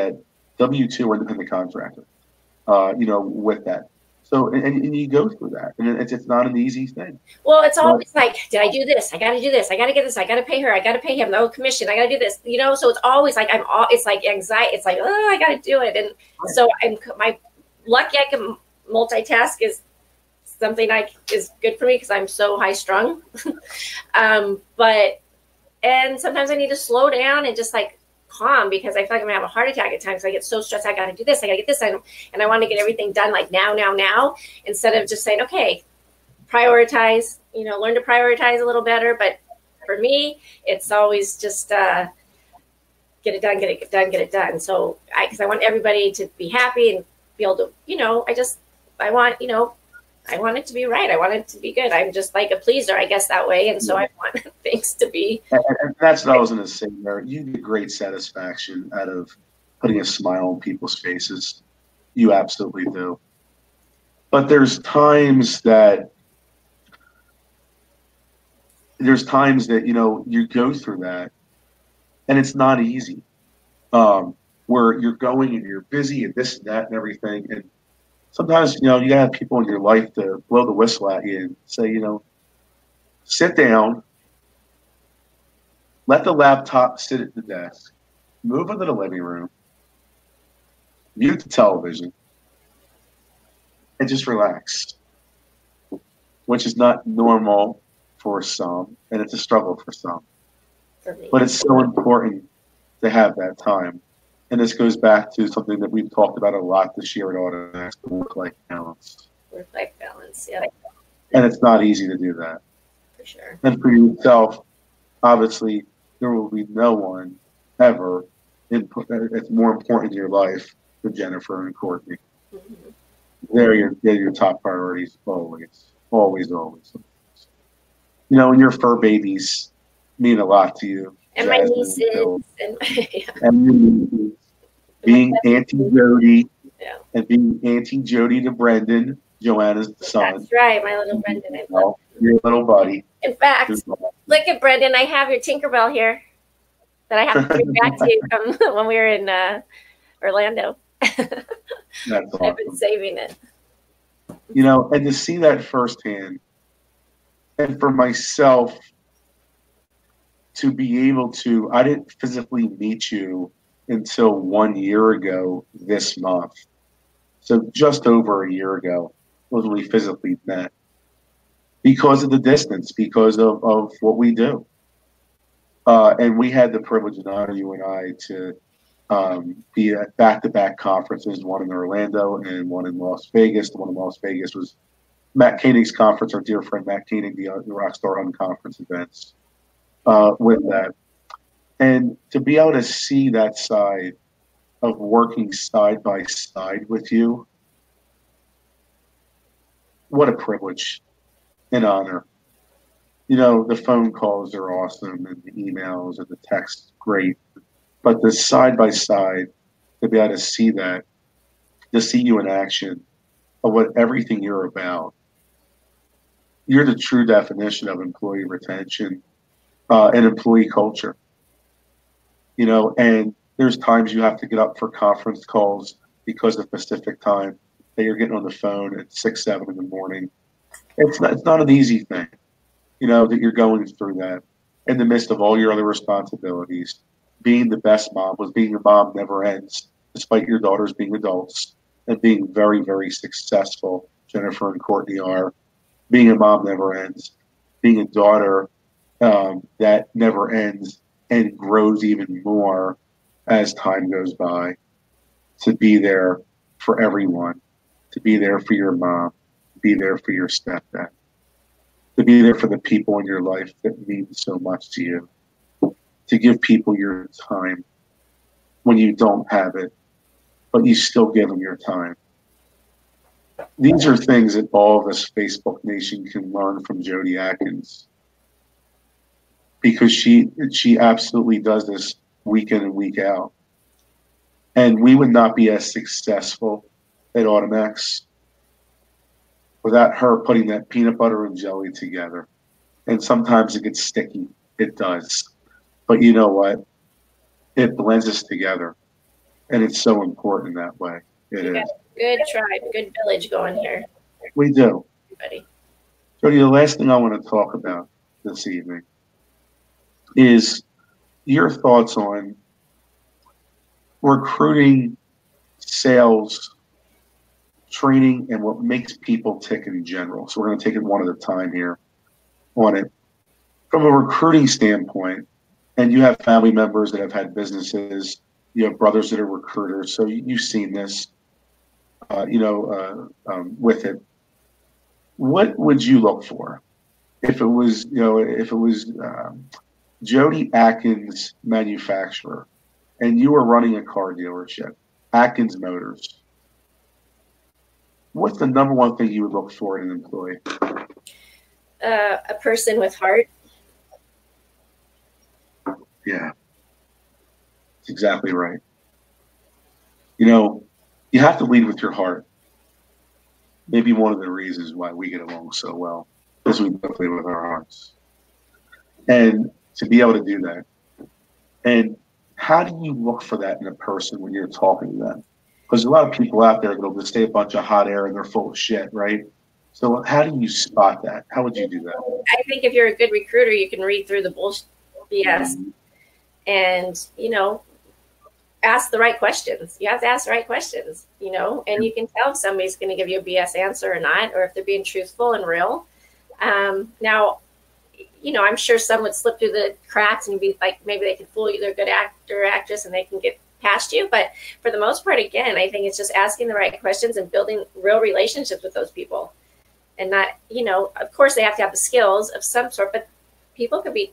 W-2 or independent contractor, with that. So, and you go through that, and it's not an easy thing. Well, it's always like, did I do this? I got to do this. I got to get this. I got to pay her. I got to pay him. No commission. I got to do this. So it's always like it's like anxiety. It's like, oh, I got to do it. And so my lucky I can multitask is something is good for me because I'm so high strung. And sometimes I need to slow down and just like calm, because I feel like I'm gonna have a heart attack at times. I get so stressed. I got to do this. I got to get this. And I want to get everything done like now, instead of just saying, okay, prioritize, learn to prioritize a little better. But for me, it's always just get it done, get it done. So because I want everybody to be happy and be able to, I want it to be right. I want it to be good. I'm just like a pleaser, I guess, that way. And so I want things to be. And that's what I was going to say there. You get great satisfaction out of putting a smile on people's faces. You absolutely do. But there's times that you go through that, and it's not easy. Where you're going and you're busy and this and that and everything, and sometimes, you gotta have people in your life to blow the whistle at you and say, sit down, let the laptop sit at the desk, move into the living room, mute the television, and just relax, which is not normal for some, and it's a struggle for some. But it's so important to have that time. And this goes back to something that we've talked about a lot this year at AutoMax, the work-life balance. Work-life balance, yeah. And it's not easy to do that. For sure. And for yourself, obviously, there will be no one ever that's more important in your life than Jennifer and Courtney. Mm-hmm. They're your top priorities always, always, always. And your fur babies mean a lot to you. And my nieces. And being Auntie Jodi, and being Auntie Jodi to Brendan, Joanna's son. That's right, my little Brendan. I love your little buddy. In fact, look at Brendan. I have your Tinkerbell here that I have to bring back to you from when we were in Orlando. That's awesome. I've been saving it. And to see that firsthand, and for myself, to be able to, I didn't physically meet you until 1 year ago this month. So just over a year ago was when we physically met, because of the distance, because of what we do. And we had the privilege and honor, you and I, to be at back-to-back conferences, one in Orlando and one in Las Vegas. The one in Las Vegas was Matt Koenig's conference, our dear friend Matt Koenig, the Rockstar Hunt conference events. With that, and to be able to see that side of working side by side with you, what a privilege and honor. The phone calls are awesome, and the emails and the texts, great, but the side by side, to be able to see that, to see you in action of what everything you're about. You're the true definition of employee retention. And employee culture, and there's times you have to get up for conference calls because of Pacific time, that you're getting on the phone at 6, 7 in the morning, It's not an easy thing, you know, that you're going through that in the midst of all your other responsibilities. Being the best mom, was being a mom never ends, despite your daughters being adults and being very, very successful. Jennifer and Courtney are. Being a mom never ends. Being a daughter, that never ends and grows even more as time goes by. To be there for everyone, to be there for your mom, to be there for your stepdad, to be there for the people in your life that mean so much to you, to give people your time when you don't have it, but you still give them your time. These are things that all of us Facebook Nation can learn from Jodi Adkins, because she absolutely does this week in and week out. And we would not be as successful at AutoMax without her putting that peanut butter and jelly together. And sometimes it gets sticky. It does. But you know what? It blends us together. And it's so important that way. It is. Good tribe, good village going here. We do. Everybody. Jodi, the last thing I want to talk about this evening is your thoughts on recruiting, sales, training, and what makes people tick in general. So we're going to take it one at a time here on it. From a recruiting standpoint, and you have family members that have had businesses, you have brothers that are recruiters, so you've seen this, with it. What would you look for if it was, Jodi Adkins manufacturer, and you were running a car dealership, Atkins Motors? What's the number one thing you would look for in an employee? A person with heart. Yeah, that's exactly right. You know, you have to lead with your heart. Maybe one of the reasons why we get along so well is we both lead with our hearts. And to be able to do that. And how do you look for that in a person when you're talking to them? Because a lot of people out there that'll just stay a bunch of hot air and they're full of shit, right? So how do you spot that? How would you do that? I think if you're a good recruiter, you can read through the bullshit BS and, ask the right questions. You have to ask the right questions, and you can tell if somebody's going to give you a BS answer or not, or if they're being truthful and real. Now, I'm sure some would slip through the cracks and be like, maybe they could fool you. They're a good actor or actress and they can get past you. But for the most part, again, I think it's just asking the right questions and building real relationships with those people. And not, of course they have to have the skills of some sort, but people can be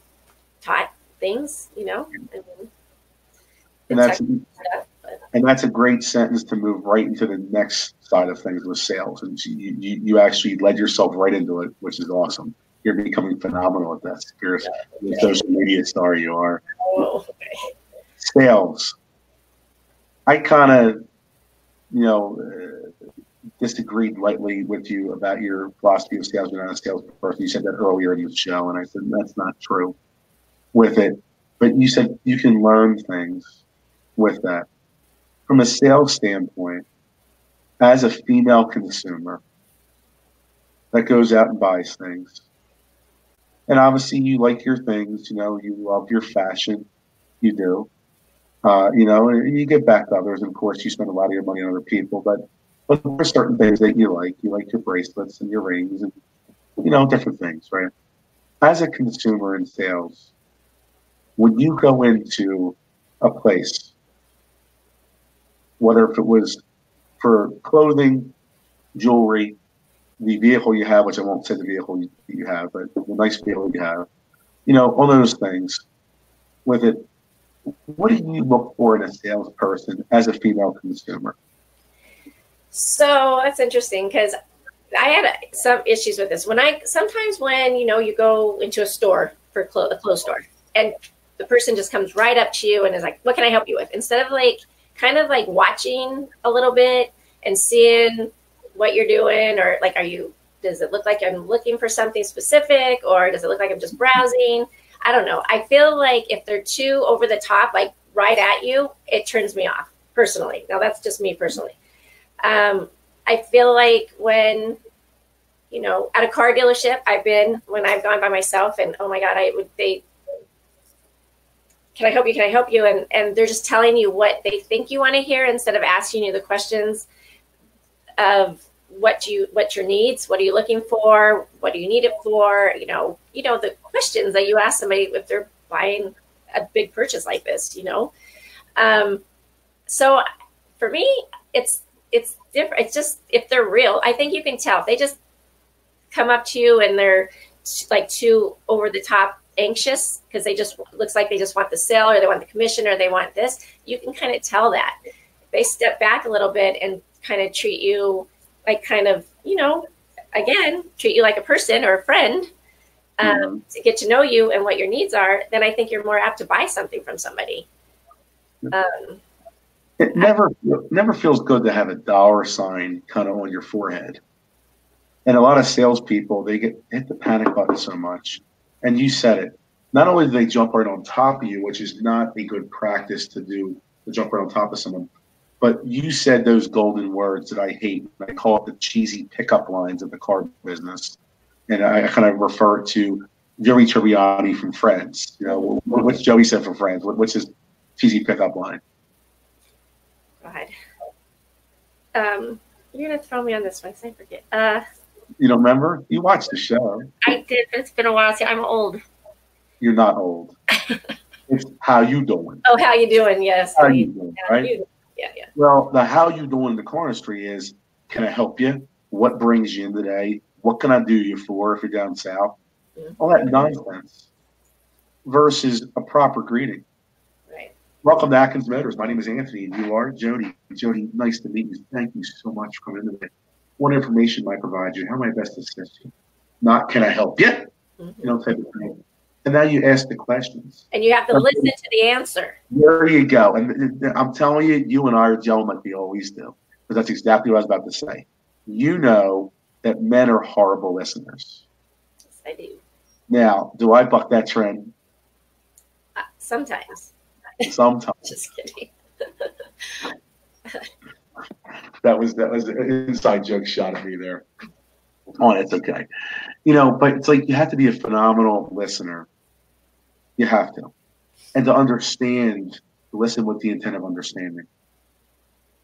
taught things, And that's a great sentence to move right into the next side of things with sales. And you actually led yourself right into it, which is awesome. You're becoming phenomenal at that. You're a social media star, you are. Oh, okay. Sales. I kind of, disagreed lightly with you about your philosophy of sales. You're not a salesperson. You said that earlier in the show, and I said that's not true with it. But you said you can learn things with that. From a sales standpoint, as a female consumer that goes out and buys things, and obviously you like your things, you love your fashion, you do, and you give back to others. And of course, you spend a lot of your money on other people, but there's certain things that you like. You like your bracelets and your rings and, different things, right? As a consumer in sales, when you go into a place, whether if it was for clothing, jewelry, the vehicle you have, which I won't say the vehicle you have, but the nice vehicle you have, all those things with it, what do you look for in a salesperson as a female consumer? So that's interesting because I had some issues with this. Sometimes when, you go into a store for a clothes store and the person just comes right up to you and is like, what can I help you with? Instead of kind of watching a little bit and seeing what you're doing, or does it look like I'm looking for something specific, or does it look like I'm just browsing? I don't know. I feel like if they're too over the top, right at you, it turns me off personally. Now that's just me personally. I feel like when at a car dealership, I've been when I've gone by myself, and oh my God, can I help you? Can I help you? And they're just telling you what they think you want to hear instead of asking you the questions of what your needs, what are you looking for, what do you need it for? The questions that you ask somebody if they're buying a big purchase like this. So for me, it's different. It's just if they're real, I think you can tell if they just come up to you and they're like too over the top anxious because looks like they just want the sale or they want the commission or they want this. You can kind of tell that. If they step back a little bit and kind of treat you like treat you like a person or a friend to get to know you and what your needs are, then I think you're more apt to buy something from somebody. It never feels good to have a dollar sign kind of on your forehead. And a lot of salespeople, they hit the panic button so much. And you said it. Not only do they jump right on top of you, which is not a good practice to jump right on top of someone, but you said those golden words that I hate. I call it the cheesy pickup lines of the car business. And I kind of refer to Joey Tribbiani from Friends. What's Joey said from Friends? What's his cheesy pickup line? God. You're going to throw me on this one because I forget. You don't remember? You watched the show. I did. It's been a while. See, I'm old. You're not old. It's how you doing. Oh, how you doing? Yes. How you doing, right? Yeah. Well, the how you doing in the car industry is, can I help you? What brings you in today? What can I do you for if you're down south? Mm-hmm. All that nonsense versus a proper greeting. Right. Welcome to Atkins Motors. My name is Anthony, and you are Jodi. Jodi, nice to meet you. Thank you so much for coming in today. What information might I provide you? How am I best to assist you? Not can I help you? Mm-hmm. Type of thing. And now you ask the questions. And you have to listen to the answer. There you go. And I'm telling you, you and I are gelling like we always do. Because that's exactly what I was about to say. You know that men are horrible listeners. Yes, I do. Now, do I buck that trend? Sometimes. Sometimes. Just kidding. That was an inside joke shot at me there. Oh, it's okay. But it's like you have to be a phenomenal listener. You have to. And to understand, listen with the intent of understanding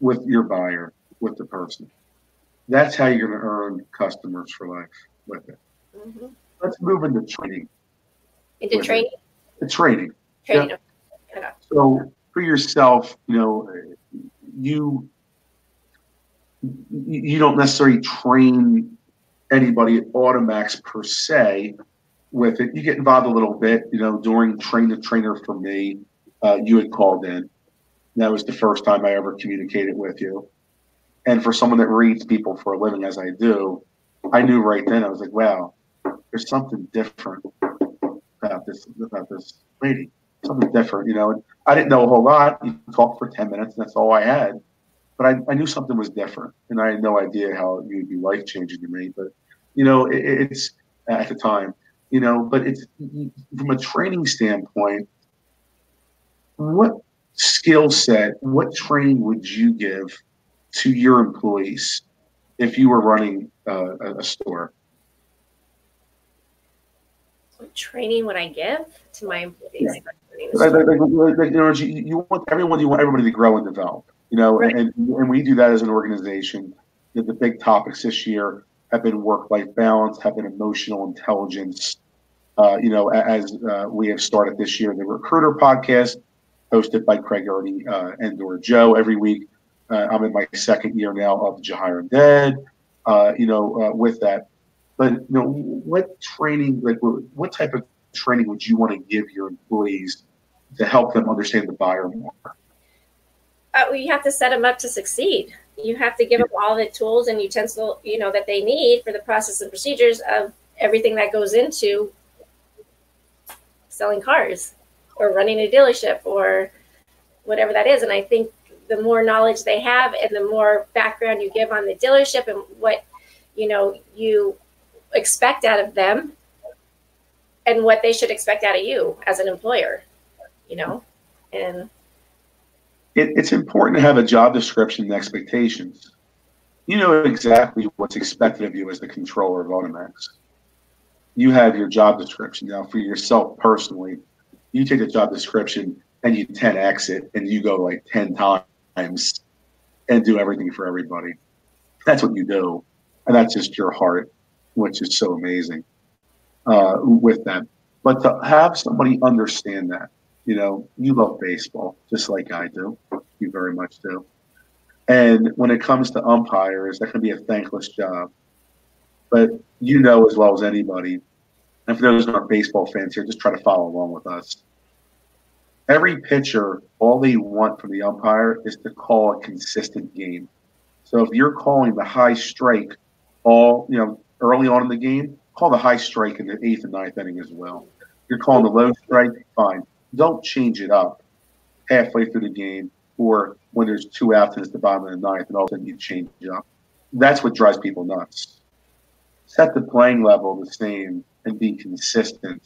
with your buyer, with the person. That's how you're going to earn customers for life with it. Mm-hmm. Let's move into training. Into training? The training. Training. Yeah. So for yourself, you don't necessarily train anybody at AutoMax per se with it. You get involved a little bit, during train the trainer for me, you had called in. That was the first time I ever communicated with you. And for someone that reads people for a living, as I do, I knew right then, I was like, wow, there's something different about this lady. Something different, And I didn't know a whole lot. You talked for 10 minutes, and that's all I had. But I knew something was different, and I had no idea how it would be life-changing to me. But, it's at the time, but it's from a training standpoint, what skill set, what training would you give to your employees if you were running a store? What training would I give to my employees? Yeah. You want everybody to grow and develop. Right. And we do that as an organization. The big topics this year have been work-life balance, have been emotional intelligence. As we have started this year, the Recruiter podcast, hosted by Craig Ernie and Dora Joe every week. I'm in my second year now of Jahire and Dead, with that. But, what training, what type of training would you want to give your employees to help them understand the buyer more? You have to set them up to succeed. You have to give them all the tools and utensils, that they need for the process and procedures of everything that goes into selling cars or running a dealership or whatever that is. And I think the more knowledge they have and the more background you give on the dealership and what, you expect out of them and what they should expect out of you as an employer, and it's important to have a job description and expectations. You know exactly what's expected of you as the controller of AutoMax. You have your job description. Now, for yourself personally, you take the job description and you 10x it and you go like 10 times and do everything for everybody. That's what you do. And that's just your heart, which is so amazing with that. But to have somebody understand that, you know, you love baseball just like I do. You very much do. And when it comes to umpires, that can be a thankless job. But you know as well as anybody, and for those who aren't baseball fans here, just try to follow along with us. Every pitcher, all they want from the umpire is to call a consistent game. So if you're calling the high strike early on in the game, call the high strike in the 8th and 9th inning as well. If you're calling the low strike, fine. Don't change it up halfway through the game or when there's 2 outs and it's the bottom of the 9th and all of a sudden you change it up. That's what drives people nuts. Set the playing level the same and be consistent.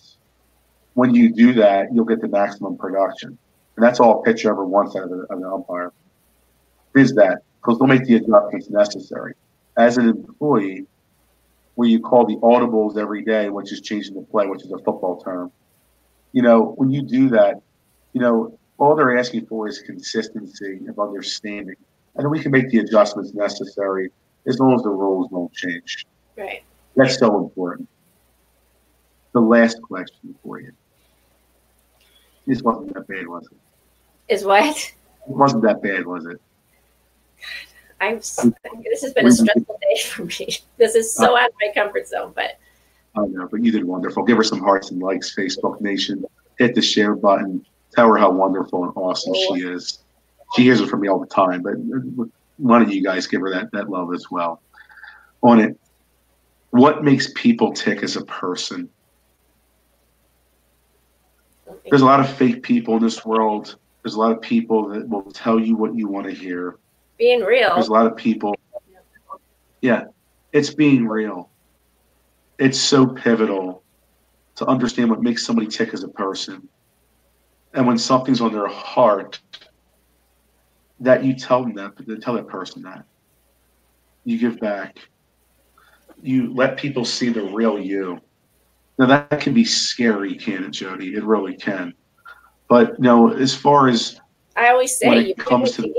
When you do that, you'll get the maximum production. And that's all a pitcher ever wants out of an umpire, is that, because they'll make the adjustments necessary. As an employee, where you call the audibles every day, which is changing the play, which is a football term, you know, when you do that, you know, all they're asking for is consistency of understanding. And we can make the adjustments necessary as long as the rules don't change. Right. That's so important. The last question for you. This wasn't that bad, was it? Is what? It wasn't that bad, was it? This has been a stressful day for me. This is so out of my comfort zone, but I know, but you did wonderful. Give her some hearts and likes, Facebook Nation. Hit the share button. Tell her how wonderful and awesome she is. She hears it from me all the time, but one of you guys give her that love as well. On it, what makes people tick as a person? There's a lot of fake people in this world. There's a lot of people that will tell you what you want to hear. Being real. There's a lot of people. Yeah, it's being real. It's so pivotal to understand what makes somebody tick as a person. And when something's on their heart, that you tell them that, tell that person that. You give back. You let people see the real you. Now that can be scary, can it, Jodi? It really can. But you know, as far as I always say, you get what you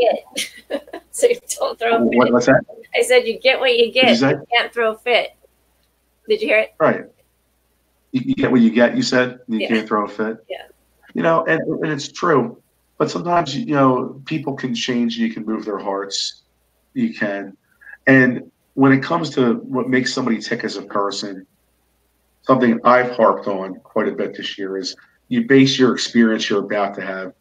get. So you don't throw a fit. What's that? I said you get what you get. You can't throw a fit. Did you hear it? Right. You get what you get, you said? And you can't throw a fit? Yeah. You know, and it's true. But sometimes, you know, people can change and you can move their hearts. You can. And when it comes to what makes somebody tick as a person, something I've harped on quite a bit this year is you base your experience you're about to have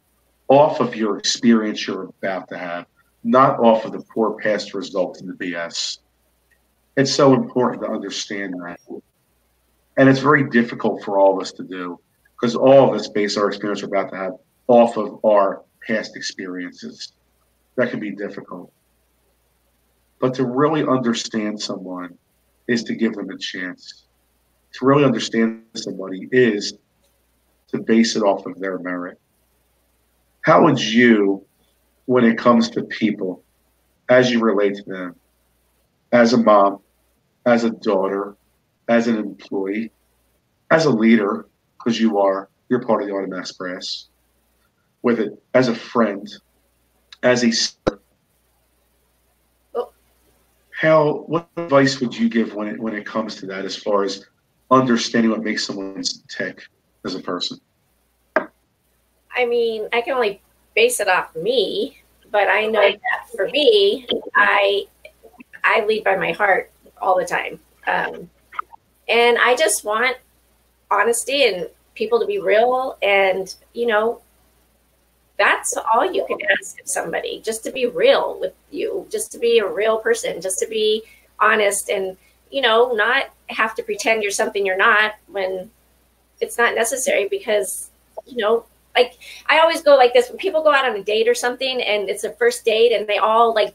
off of your experience you're about to have, not off of the poor past results and the BS. It's so important to understand that. And it's very difficult for all of us to do because all of us base our experience we're about to have off of our past experiences. That can be difficult. But to really understand someone is to give them a chance. To really understand somebody is to base it off of their merit. How would you, when it comes to people, as you relate to them, as a mom, as a daughter, as an employee, as a leader, because you're part of the AutoMax brass, with it, as a friend, as a what advice would you give when it comes to that as far as understanding what makes someone tick as a person? I mean, I can only base it off me, but I know that for me, I lead by my heart all the time. And I just want honesty and people to be real. And, you know, that's all you can ask of somebody, just to be real with you, just to be a real person, just to be honest and, you know, not have to pretend you're something you're not when it's not necessary because, you know, like I always go like this when people go out on a date or something and it's a first date and they all like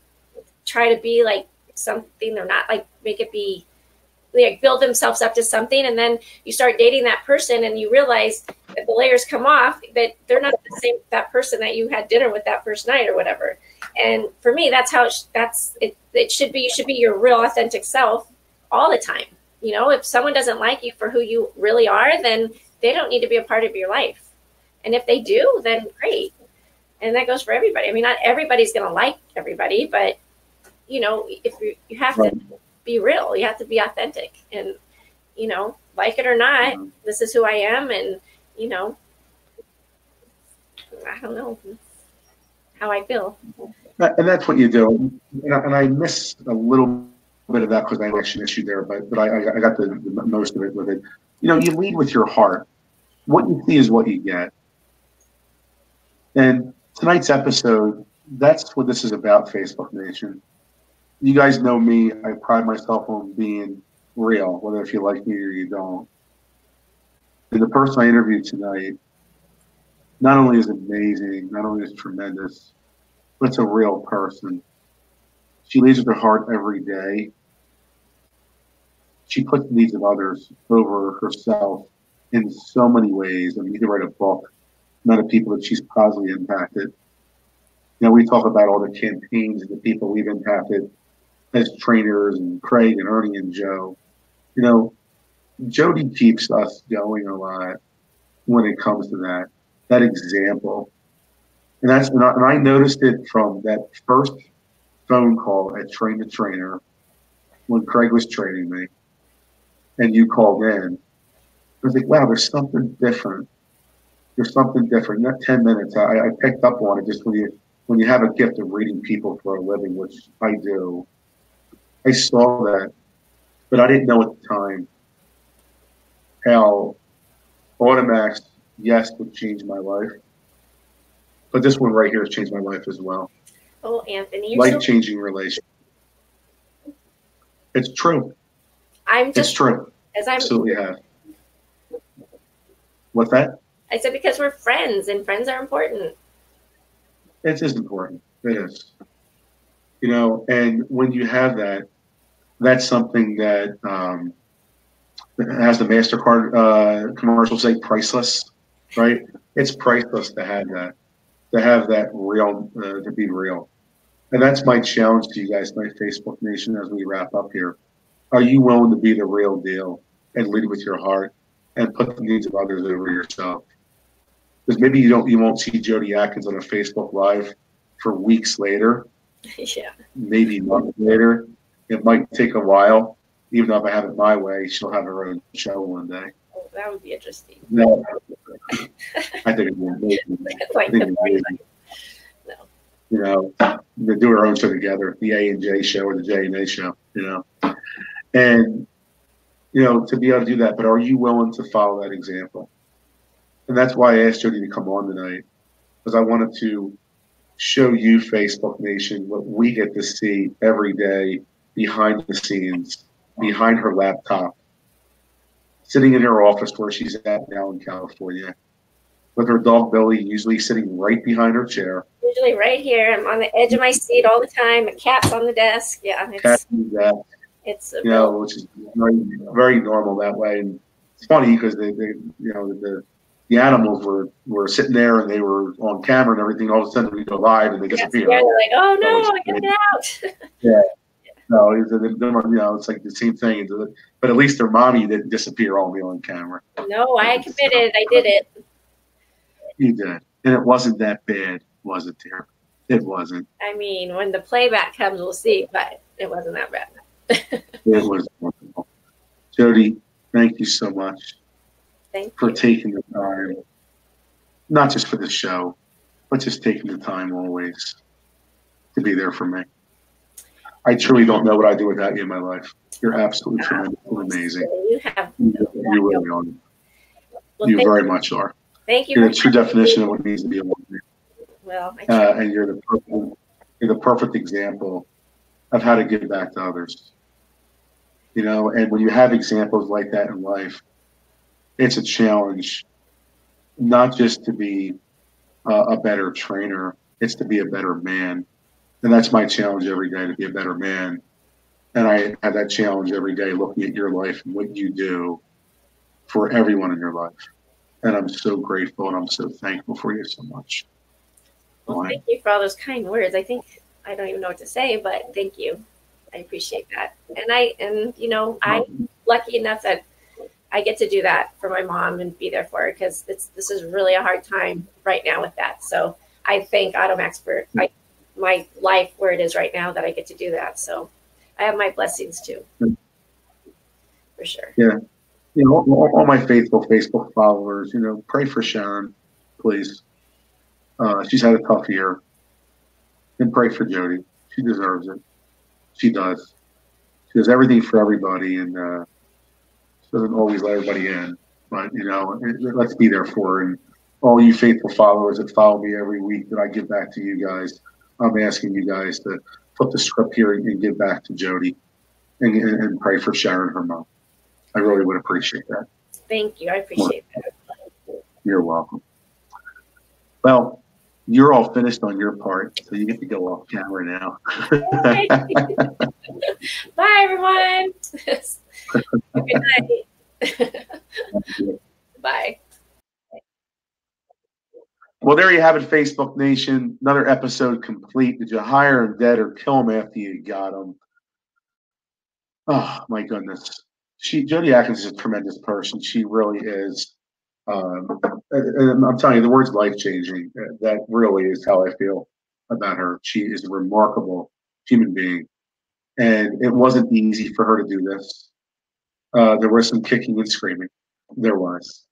try to be like something they're not, like make it be like build themselves up to something, and then you start dating that person and you realize that the layers come off, that they're not the same that person that you had dinner with that first night or whatever. And for me, that's how it should be. You should be your real authentic self all the time. You know, if someone doesn't like you for who you really are, then they don't need to be a part of your life. And if they do, then great. And that goes for everybody. I mean, not everybody's going to like everybody, but you know, if you have to be real, you have to be authentic, and you know, like it or not, this is who I am, and you know, I don't know how I feel. And that's what you do. And I miss a little bit of that because I actually missed you there, but I got the most of it with it. You know, you lead with your heart. What you see is what you get. And tonight's episode, that's what this is about, Facebook Nation. You guys know me. I pride myself on being real, whether if you like me or you don't. And the person I interviewed tonight not only is amazing, not only is tremendous, but it's a real person. She leads with her heart every day. She puts the needs of others over herself in so many ways. I mean, you could write a book, amount of people that she's positively impacted. You know, we talk about all the campaigns and the people we've impacted as trainers, and Craig and Ernie and Joe. You know, Jodi keeps us going a lot when it comes to that example. And I noticed it from that first phone call at Train the Trainer when Craig was training me and you called in. I was like, wow, there's something different. There's something different. In that 10 minutes, I picked up on it just when you have a gift of reading people for a living, which I do. I saw that, but I didn't know at the time how AutoMax, yes, would change my life. But this one right here has changed my life as well. Oh, Anthony, life-changing relationship. It's true. It's true. Absolutely have. What's that? I said because we're friends, and friends are important. It is important. It is. You know, and when you have that, that's something that has the MasterCard commercial say priceless, right? It's priceless to have that real, to be real. And that's my challenge to you guys, my Facebook Nation, as we wrap up here. Are you willing to be the real deal and lead with your heart and put the needs of others over yourself? Because maybe you won't see Jodi Adkins on a Facebook Live for weeks later. Yeah. Maybe months later. It might take a while. Even though if I have it my way, she'll have her own show one day. Oh, that would be interesting. No. I think it would be amazing. No. You know, they do her own show together, the A&J show or the J&A show, you know. And, you know, to be able to do that, but are you willing to follow that example? And that's why I asked Jodi to come on tonight, because I wanted to show you, Facebook Nation, what we get to see every day behind the scenes, behind her laptop, sitting in her office where she's at now in California, with her dog Billy usually sitting right behind her chair. Usually right here. I'm on the edge of my seat all the time. The cat's on the desk. Yeah, it's you know, which is very, very normal that way. And it's funny because they you know, the animals were sitting there and they were on camera and everything. All of a sudden we go live and they disappear. Yeah, they're like, oh no, I gotta get out. Yeah. No, you know, it's like the same thing. But at least their mommy didn't disappear all on camera. No, I committed. I did it. You did. And it wasn't that bad, was it, dear? It wasn't. I mean, when the playback comes, we'll see, but it wasn't that bad. It was wonderful. Jodi, thank you so much for taking the time, not just for the show, but just taking the time always to be there for me. I truly don't know what I'd do without you in my life. You're absolutely tremendous and amazing. You really are. Well, you very much are. Thank you. You're the true definition of what it means to be a woman. Well, and you're the perfect example of how to give back to others. You know, and when you have examples like that in life, it's a challenge, not just to be a better trainer, it's to be a better man. And that's my challenge every day, to be a better man. And I have that challenge every day looking at your life and what you do for everyone in your life. And I'm so grateful and I'm so thankful for you so much. Well, thank you for all those kind words. I think I don't even know what to say, but thank you. I appreciate that. And I'm lucky enough that I get to do that for my mom and be there for her, because this is really a hard time right now with that. So I thank AutoMax for my life where it is right now, that I get to do that. So I have my blessings too, for sure. Yeah. All my faithful Facebook followers, pray for Sharon, please. She's had a tough year. And pray for Jodi. She deserves it. She does. She does everything for everybody, and she doesn't always let everybody in. But, let's be there for her. And all you faithful followers that follow me every week that I give back to you guys, I'm asking you guys to flip the script here and give back to Jodi and pray for Sharon, her mom. I really would appreciate that. Thank you. I appreciate that. You're welcome. Well, you're all finished on your part, so you get to go off camera now. Bye, everyone. Good night. Bye. Well, there you have it, Facebook Nation. Another episode complete. Did you hire him dead or kill him after you got him? Oh, my goodness. Jodi Adkins is a tremendous person. She really is. And I'm telling you, the word's life-changing. That really is how I feel about her. She is a remarkable human being. And it wasn't easy for her to do this. There was some kicking and screaming. There was.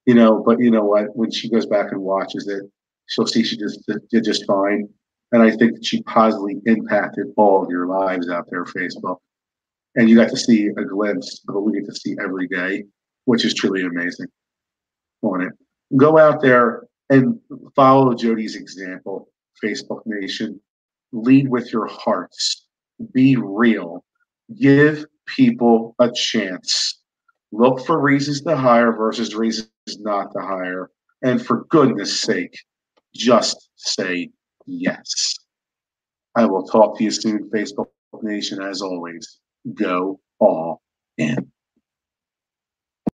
But you know what? When she goes back and watches it, she'll see she did just fine. And I think that she positively impacted all of your lives out there, Facebook. And you got to see a glimpse of what we get to see every day, which is truly amazing on it. Go out there and follow Jodi's example, Facebook Nation. Lead with your hearts. Be real. Give people a chance. Look for reasons to hire versus reasons not to hire. And for goodness sake, just say yes. I will talk to you soon, Facebook Nation. As always, go all in.